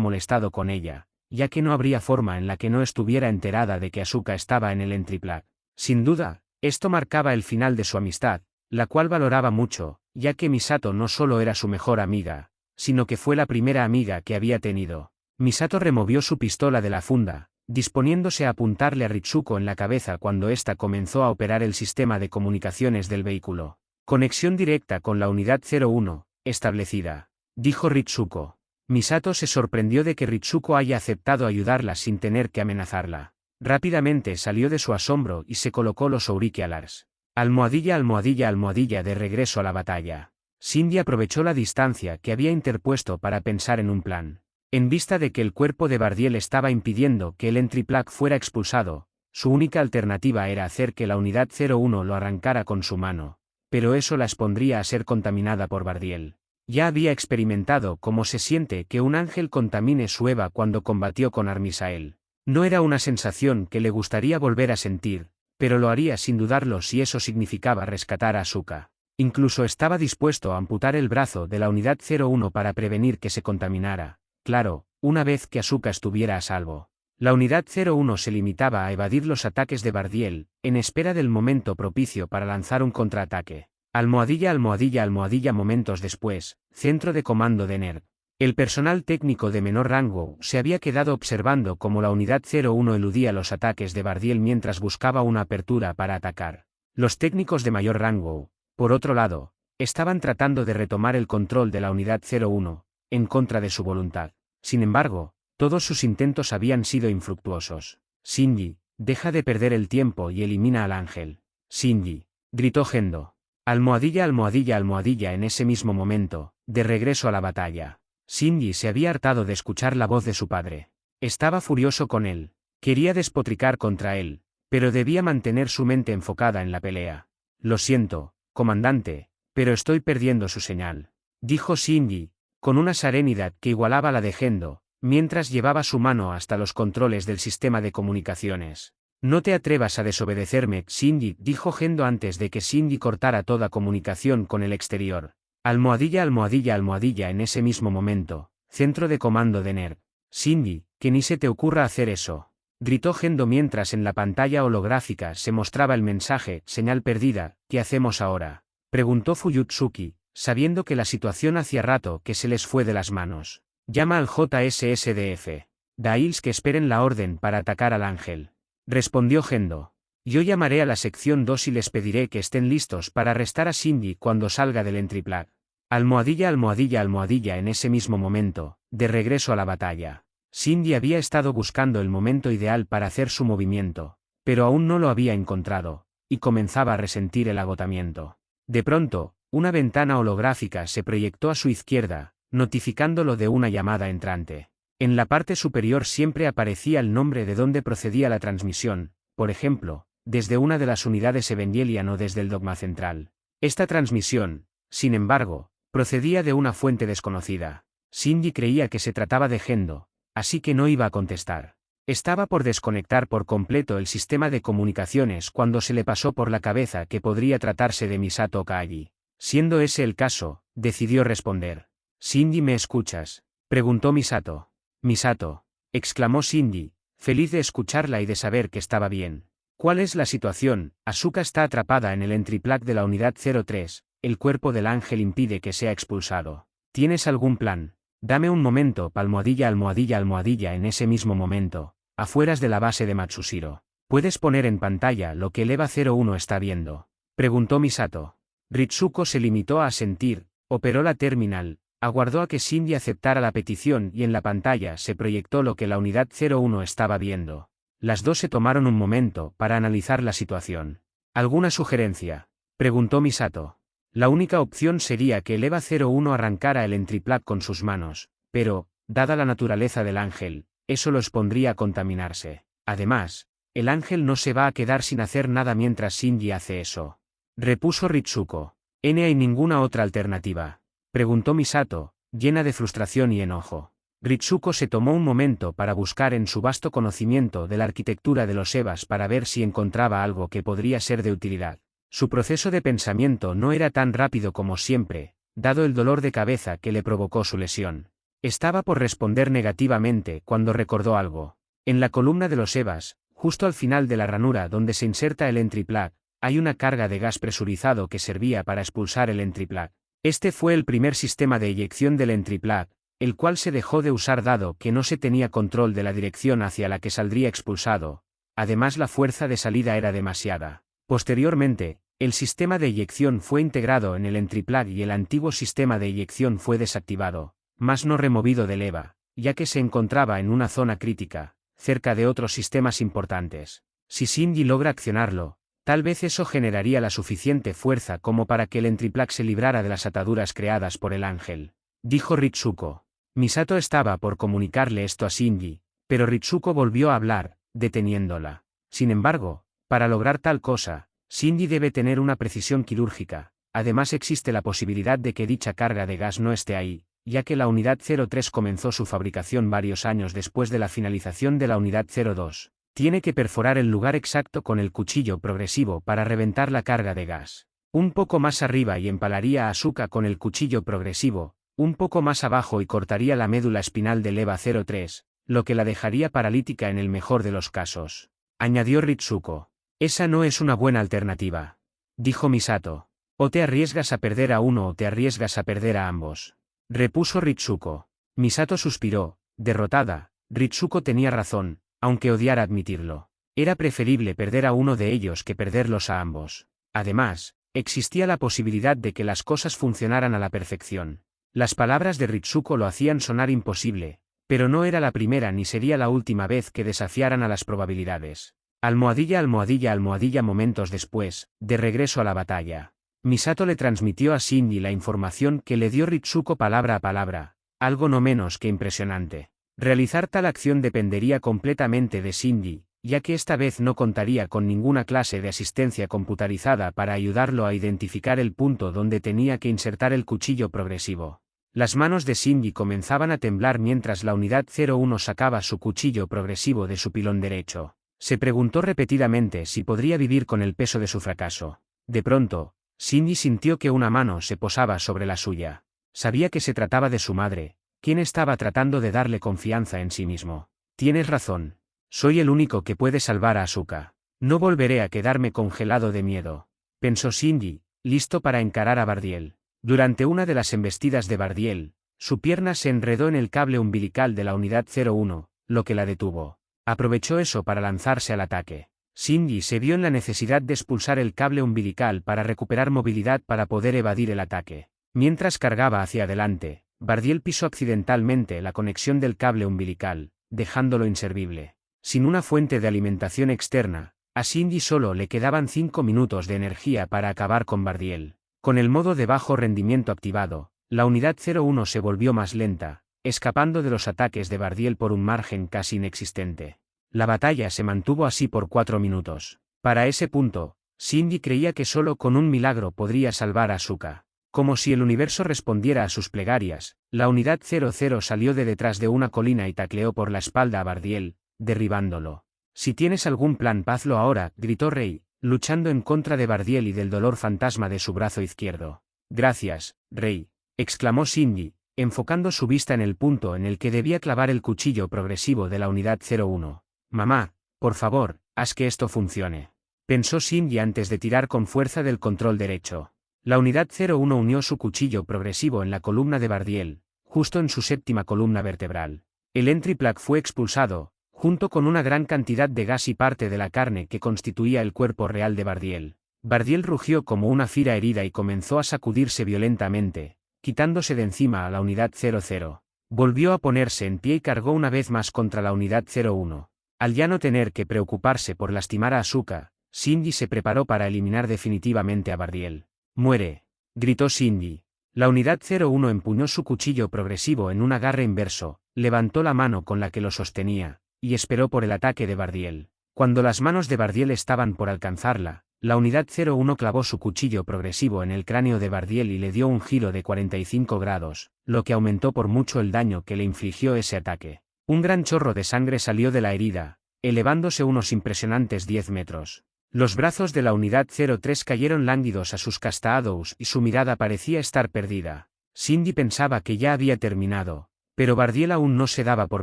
Speaker 1: molestado con ella, ya que no habría forma en la que no estuviera enterada de que Asuka estaba en el entry plug. Sin duda, esto marcaba el final de su amistad, la cual valoraba mucho, ya que Misato no solo era su mejor amiga, sino que fue la primera amiga que había tenido. Misato removió su pistola de la funda, disponiéndose a apuntarle a Ritsuko en la cabeza cuando ésta comenzó a operar el sistema de comunicaciones del vehículo. Conexión directa con la unidad 01, establecida, dijo Ritsuko. Misato se sorprendió de que Ritsuko haya aceptado ayudarla sin tener que amenazarla. Rápidamente salió de su asombro y se colocó los auriculares. Almohadilla, almohadilla, almohadilla de regreso a la batalla. Cindy aprovechó la distancia que había interpuesto para pensar en un plan. En vista de que el cuerpo de Bardiel estaba impidiendo que el entry plug fuera expulsado, su única alternativa era hacer que la unidad 01 lo arrancara con su mano. Pero eso la expondría a ser contaminada por Bardiel. Ya había experimentado cómo se siente que un ángel contamine su Eva cuando combatió con Armisael. No era una sensación que le gustaría volver a sentir, pero lo haría sin dudarlo si eso significaba rescatar a Asuka. Incluso estaba dispuesto a amputar el brazo de la unidad 01 para prevenir que se contaminara. Claro, una vez que Asuka estuviera a salvo. La unidad 01 se limitaba a evadir los ataques de Bardiel, en espera del momento propicio para lanzar un contraataque. Almohadilla, almohadilla, almohadilla. Momentos después, centro de comando de NERV. El personal técnico de menor rango se había quedado observando cómo la unidad 01 eludía los ataques de Bardiel mientras buscaba una apertura para atacar. Los técnicos de mayor rango, por otro lado, estaban tratando de retomar el control de la unidad 01, en contra de su voluntad. Sin embargo, todos sus intentos habían sido infructuosos. Shinji, deja de perder el tiempo y elimina al ángel. Shinji, gritó Gendo. Almohadilla, almohadilla, almohadilla. En ese mismo momento, de regreso a la batalla. Shinji se había hartado de escuchar la voz de su padre. Estaba furioso con él. Quería despotricar contra él, pero debía mantener su mente enfocada en la pelea. Lo siento, comandante, pero estoy perdiendo su señal, dijo Shinji, con una serenidad que igualaba la de Gendo, mientras llevaba su mano hasta los controles del sistema de comunicaciones. No te atrevas a desobedecerme, Shinji, dijo Gendo antes de que Shinji cortara toda comunicación con el exterior. Almohadilla, almohadilla, almohadilla. En ese mismo momento, centro de comando de NERV. Shinji, que ni se te ocurra hacer eso, gritó Gendo mientras en la pantalla holográfica se mostraba el mensaje, señal perdida. ¿Qué hacemos ahora?, preguntó Fuyutsuki, sabiendo que la situación hacía rato que se les fue de las manos. Llama al JSSDF. Dails que esperen la orden para atacar al ángel, respondió Gendo. Yo llamaré a la sección 2 y les pediré que estén listos para arrestar a Shinji cuando salga del entry plug. Almohadilla, almohadilla, almohadilla. En ese mismo momento, de regreso a la batalla. Shinji había estado buscando el momento ideal para hacer su movimiento, pero aún no lo había encontrado, y comenzaba a resentir el agotamiento. De pronto, una ventana holográfica se proyectó a su izquierda, notificándolo de una llamada entrante. En la parte superior siempre aparecía el nombre de donde procedía la transmisión, por ejemplo, desde una de las unidades Evangelion o desde el dogma central. Esta transmisión, sin embargo, procedía de una fuente desconocida. Shinji creía que se trataba de Gendo, así que no iba a contestar. Estaba por desconectar por completo el sistema de comunicaciones cuando se le pasó por la cabeza que podría tratarse de Misato Kaji. Siendo ese el caso, decidió responder. Shinji, ¿me escuchas?, preguntó Misato. Misato, exclamó Shinji, feliz de escucharla y de saber que estaba bien. ¿Cuál es la situación? Asuka está atrapada en el entry plug de la unidad 03, el cuerpo del ángel impide que sea expulsado. ¿Tienes algún plan? Dame un momento, almohadilla, almohadilla, almohadilla. En ese mismo momento, afueras de la base de Matsushiro. ¿Puedes poner en pantalla lo que el EVA 01 está viendo?, preguntó Misato. Ritsuko se limitó a asentir, operó la terminal, aguardó a que Shinji aceptara la petición y en la pantalla se proyectó lo que la unidad 01 estaba viendo. Las dos se tomaron un momento para analizar la situación. ¿Alguna sugerencia?, preguntó Misato. La única opción sería que el EVA 01 arrancara el entry plug con sus manos, pero, dada la naturaleza del ángel, eso lo expondría a contaminarse. Además, el ángel no se va a quedar sin hacer nada mientras Shinji hace eso, repuso Ritsuko. ¿No hay ninguna otra alternativa?, preguntó Misato, llena de frustración y enojo. Ritsuko se tomó un momento para buscar en su vasto conocimiento de la arquitectura de los EVAs para ver si encontraba algo que podría ser de utilidad. Su proceso de pensamiento no era tan rápido como siempre, dado el dolor de cabeza que le provocó su lesión. Estaba por responder negativamente cuando recordó algo. En la columna de los EVAs, justo al final de la ranura donde se inserta el entry plug, hay una carga de gas presurizado que servía para expulsar el entry plug. Este fue el primer sistema de eyección del entry plug, el cual se dejó de usar dado que no se tenía control de la dirección hacia la que saldría expulsado. Además, la fuerza de salida era demasiada. Posteriormente, el sistema de eyección fue integrado en el entry plug y el antiguo sistema de eyección fue desactivado, mas no removido del EVA, ya que se encontraba en una zona crítica, cerca de otros sistemas importantes. Si Shinji logra accionarlo, tal vez eso generaría la suficiente fuerza como para que el entry plug se librara de las ataduras creadas por el ángel, dijo Ritsuko. Misato estaba por comunicarle esto a Shinji, pero Ritsuko volvió a hablar, deteniéndola. Sin embargo, para lograr tal cosa, Shinji debe tener una precisión quirúrgica. Además, existe la posibilidad de que dicha carga de gas no esté ahí, ya que la unidad 03 comenzó su fabricación varios años después de la finalización de la unidad 02. Tiene que perforar el lugar exacto con el cuchillo progresivo para reventar la carga de gas. Un poco más arriba y empalaría a Asuka con el cuchillo progresivo, un poco más abajo y cortaría la médula espinal del EVA 03, lo que la dejaría paralítica en el mejor de los casos. Añadió Ritsuko. Esa no es una buena alternativa, dijo Misato. O te arriesgas a perder a uno o te arriesgas a perder a ambos, repuso Ritsuko. Misato suspiró, derrotada. Ritsuko tenía razón, aunque odiara admitirlo. Era preferible perder a uno de ellos que perderlos a ambos. Además, existía la posibilidad de que las cosas funcionaran a la perfección. Las palabras de Ritsuko lo hacían sonar imposible, pero no era la primera ni sería la última vez que desafiaran a las probabilidades. Almohadilla, almohadilla, almohadilla. Momentos después, de regreso a la batalla, Misato le transmitió a Shinji la información que le dio Ritsuko palabra a palabra, algo no menos que impresionante. Realizar tal acción dependería completamente de Shinji, ya que esta vez no contaría con ninguna clase de asistencia computarizada para ayudarlo a identificar el punto donde tenía que insertar el cuchillo progresivo. Las manos de Shinji comenzaban a temblar mientras la unidad 01 sacaba su cuchillo progresivo de su pilón derecho. Se preguntó repetidamente si podría vivir con el peso de su fracaso. De pronto, Shinji sintió que una mano se posaba sobre la suya. Sabía que se trataba de su madre, quien estaba tratando de darle confianza en sí mismo. Tienes razón. Soy el único que puede salvar a Asuka. No volveré a quedarme congelado de miedo, pensó Shinji, listo para encarar a Bardiel. Durante una de las embestidas de Bardiel, su pierna se enredó en el cable umbilical de la unidad 01, lo que la detuvo. Aprovechó eso para lanzarse al ataque. Shinji se vio en la necesidad de expulsar el cable umbilical para recuperar movilidad para poder evadir el ataque. Mientras cargaba hacia adelante, Bardiel pisó accidentalmente la conexión del cable umbilical, dejándolo inservible. Sin una fuente de alimentación externa, a Shinji solo le quedaban 5 minutos de energía para acabar con Bardiel. Con el modo de bajo rendimiento activado, la unidad 01 se volvió más lenta, escapando de los ataques de Bardiel por un margen casi inexistente. La batalla se mantuvo así por 4 minutos. Para ese punto, Shinji creía que solo con un milagro podría salvar a Asuka. Como si el universo respondiera a sus plegarias, la unidad 00 salió de detrás de una colina y tacleó por la espalda a Bardiel, derribándolo. Si tienes algún plan, hazlo ahora, gritó Rei, luchando en contra de Bardiel y del dolor fantasma de su brazo izquierdo. Gracias, Rei, exclamó Shinji, enfocando su vista en el punto en el que debía clavar el cuchillo progresivo de la unidad 01. Mamá, por favor, haz que esto funcione, pensó Shinji antes de tirar con fuerza del control derecho. La unidad 01 unió su cuchillo progresivo en la columna de Bardiel, justo en su séptima columna vertebral. El entry plug fue expulsado, junto con una gran cantidad de gas y parte de la carne que constituía el cuerpo real de Bardiel. Bardiel rugió como una fiera herida y comenzó a sacudirse violentamente, quitándose de encima a la unidad 00. Volvió a ponerse en pie y cargó una vez más contra la unidad 01. Al ya no tener que preocuparse por lastimar a Asuka, Shinji se preparó para eliminar definitivamente a Bardiel. ¡Muere!, gritó Shinji. La unidad 01 empuñó su cuchillo progresivo en un agarre inverso, levantó la mano con la que lo sostenía, y esperó por el ataque de Bardiel. Cuando las manos de Bardiel estaban por alcanzarla, la unidad 01 clavó su cuchillo progresivo en el cráneo de Bardiel y le dio un giro de 45 grados, lo que aumentó por mucho el daño que le infligió ese ataque. Un gran chorro de sangre salió de la herida, elevándose unos impresionantes 10 metros. Los brazos de la unidad 03 cayeron lánguidos a sus castados y su mirada parecía estar perdida. Cindy pensaba que ya había terminado, pero Bardiel aún no se daba por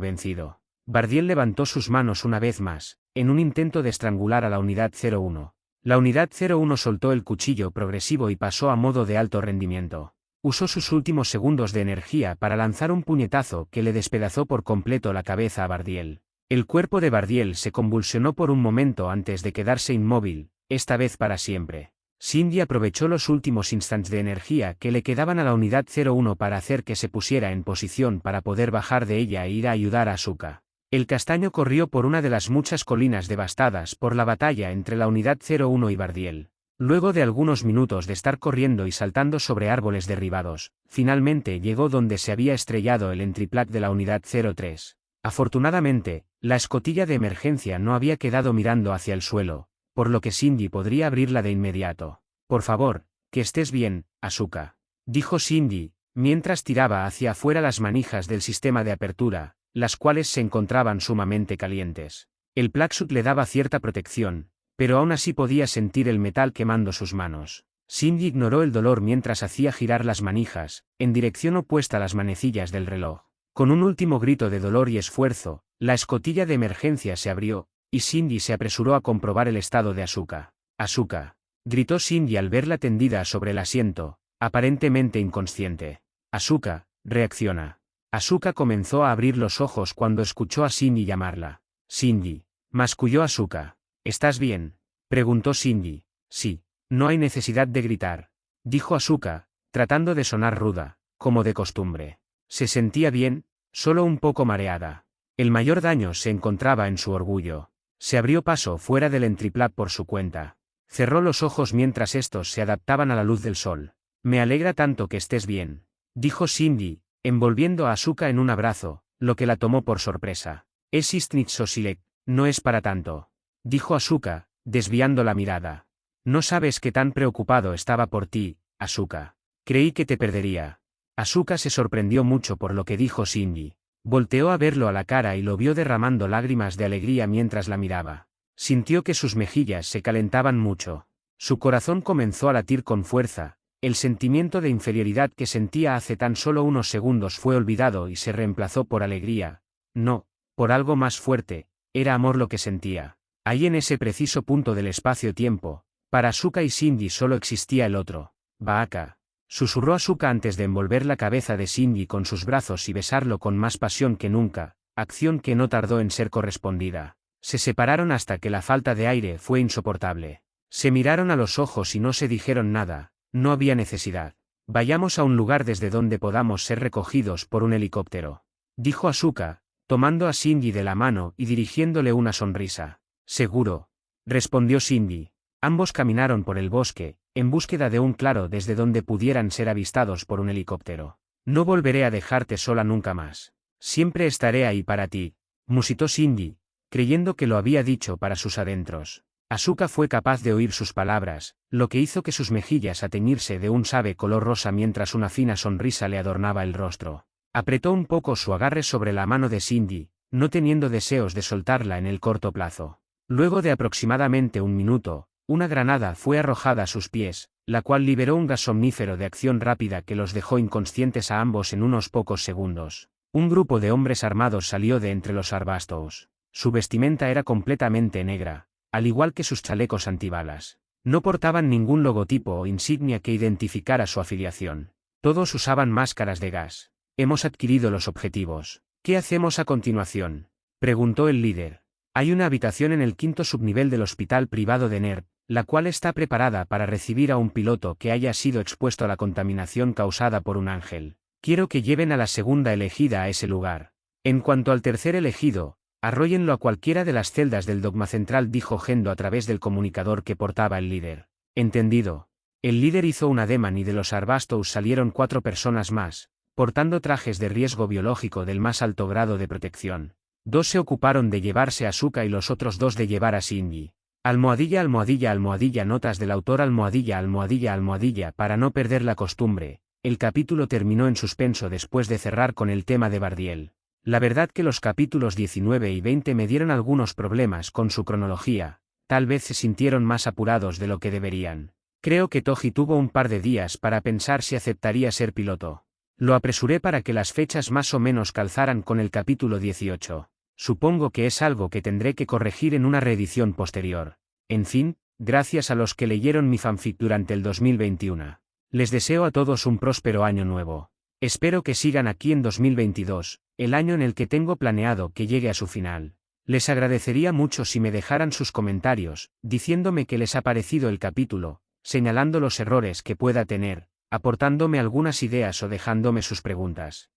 Speaker 1: vencido. Bardiel levantó sus manos una vez más, en un intento de estrangular a la unidad 01. La unidad 01 soltó el cuchillo progresivo y pasó a modo de alto rendimiento. Usó sus últimos segundos de energía para lanzar un puñetazo que le despedazó por completo la cabeza a Bardiel. El cuerpo de Bardiel se convulsionó por un momento antes de quedarse inmóvil, esta vez para siempre. Cindy aprovechó los últimos instantes de energía que le quedaban a la unidad 01 para hacer que se pusiera en posición para poder bajar de ella e ir a ayudar a Asuka. El castaño corrió por una de las muchas colinas devastadas por la batalla entre la unidad 01 y Bardiel. Luego de algunos minutos de estar corriendo y saltando sobre árboles derribados, finalmente llegó donde se había estrellado el entriplac de la unidad 03. Afortunadamente, la escotilla de emergencia no había quedado mirando hacia el suelo, por lo que Cindy podría abrirla de inmediato. Por favor, que estés bien, Asuka, dijo Cindy, mientras tiraba hacia afuera las manijas del sistema de apertura, las cuales se encontraban sumamente calientes. El plaxut le daba cierta protección, pero aún así podía sentir el metal quemando sus manos. Cindy ignoró el dolor mientras hacía girar las manijas, en dirección opuesta a las manecillas del reloj. Con un último grito de dolor y esfuerzo, la escotilla de emergencia se abrió, y Cindy se apresuró a comprobar el estado de Asuka. «Asuka», gritó Cindy al verla tendida sobre el asiento, aparentemente inconsciente. «Asuka, reacciona». Asuka comenzó a abrir los ojos cuando escuchó a Cindy llamarla. «Cindy», masculló Asuka. «¿Estás bien?», preguntó Cindy. «Sí, no hay necesidad de gritar», dijo Asuka, tratando de sonar ruda, como de costumbre. Se sentía bien, solo un poco mareada. El mayor daño se encontraba en su orgullo. Se abrió paso fuera del entriplap por su cuenta. Cerró los ojos mientras estos se adaptaban a la luz del sol. «Me alegra tanto que estés bien», dijo Cindy, envolviendo a Asuka en un abrazo, lo que la tomó por sorpresa. «Es Istnitsosilek, no es para tanto», dijo Asuka, desviando la mirada. «No sabes qué tan preocupado estaba por ti, Asuka. Creí que te perdería». Asuka se sorprendió mucho por lo que dijo Cindy. Volteó a verlo a la cara y lo vio derramando lágrimas de alegría mientras la miraba. Sintió que sus mejillas se calentaban mucho. Su corazón comenzó a latir con fuerza. El sentimiento de inferioridad que sentía hace tan solo unos segundos fue olvidado y se reemplazó por alegría. No, por algo más fuerte, era amor lo que sentía. Ahí en ese preciso punto del espacio-tiempo, para Asuka y Cindy solo existía el otro. «Baaka», susurró Asuka antes de envolver la cabeza de Cindy con sus brazos y besarlo con más pasión que nunca, acción que no tardó en ser correspondida. Se separaron hasta que la falta de aire fue insoportable. Se miraron a los ojos y no se dijeron nada, no había necesidad. «Vayamos a un lugar desde donde podamos ser recogidos por un helicóptero», dijo Asuka, tomando a Cindy de la mano y dirigiéndole una sonrisa. «Seguro», respondió Cindy. Ambos caminaron por el bosque, en búsqueda de un claro desde donde pudieran ser avistados por un helicóptero. «No volveré a dejarte sola nunca más. Siempre estaré ahí para ti», musitó Cindy, creyendo que lo había dicho para sus adentros. Asuka fue capaz de oír sus palabras, lo que hizo que sus mejillas teñirse de un suave color rosa mientras una fina sonrisa le adornaba el rostro. Apretó un poco su agarre sobre la mano de Cindy, no teniendo deseos de soltarla en el corto plazo. Luego de aproximadamente un minuto, una granada fue arrojada a sus pies, la cual liberó un gas somnífero de acción rápida que los dejó inconscientes a ambos en unos pocos segundos. Un grupo de hombres armados salió de entre los arbustos. Su vestimenta era completamente negra, al igual que sus chalecos antibalas. No portaban ningún logotipo o insignia que identificara su afiliación. Todos usaban máscaras de gas. «Hemos adquirido los objetivos. ¿Qué hacemos a continuación?», preguntó el líder. «Hay una habitación en el 5º subnivel del hospital privado de NERV, la cual está preparada para recibir a un piloto que haya sido expuesto a la contaminación causada por un ángel. Quiero que lleven a la segunda elegida a ese lugar. En cuanto al tercer elegido, arróllenlo a cualquiera de las celdas del dogma central», dijo Gendo a través del comunicador que portaba el líder. «Entendido». El líder hizo un ademán y de los arbustos salieron 4 personas más, portando trajes de riesgo biológico del más alto grado de protección. 2 se ocuparon de llevarse a Asuka y los otros 2 de llevar a Cindy. Almohadilla, almohadilla, almohadilla. Notas del autor. Almohadilla, almohadilla, almohadilla. Para no perder la costumbre, el capítulo terminó en suspenso después de cerrar con el tema de Bardiel. La verdad que los capítulos 19 y 20 me dieron algunos problemas con su cronología, tal vez se sintieron más apurados de lo que deberían. Creo que Toji tuvo un par de días para pensar si aceptaría ser piloto. Lo apresuré para que las fechas más o menos calzaran con el capítulo 18. Supongo que es algo que tendré que corregir en una reedición posterior. En fin, gracias a los que leyeron mi fanfic durante el 2021. Les deseo a todos un próspero año nuevo. Espero que sigan aquí en 2022, el año en el que tengo planeado que llegue a su final. Les agradecería mucho si me dejaran sus comentarios, diciéndome qué les ha parecido el capítulo, señalando los errores que pueda tener, aportándome algunas ideas o dejándome sus preguntas.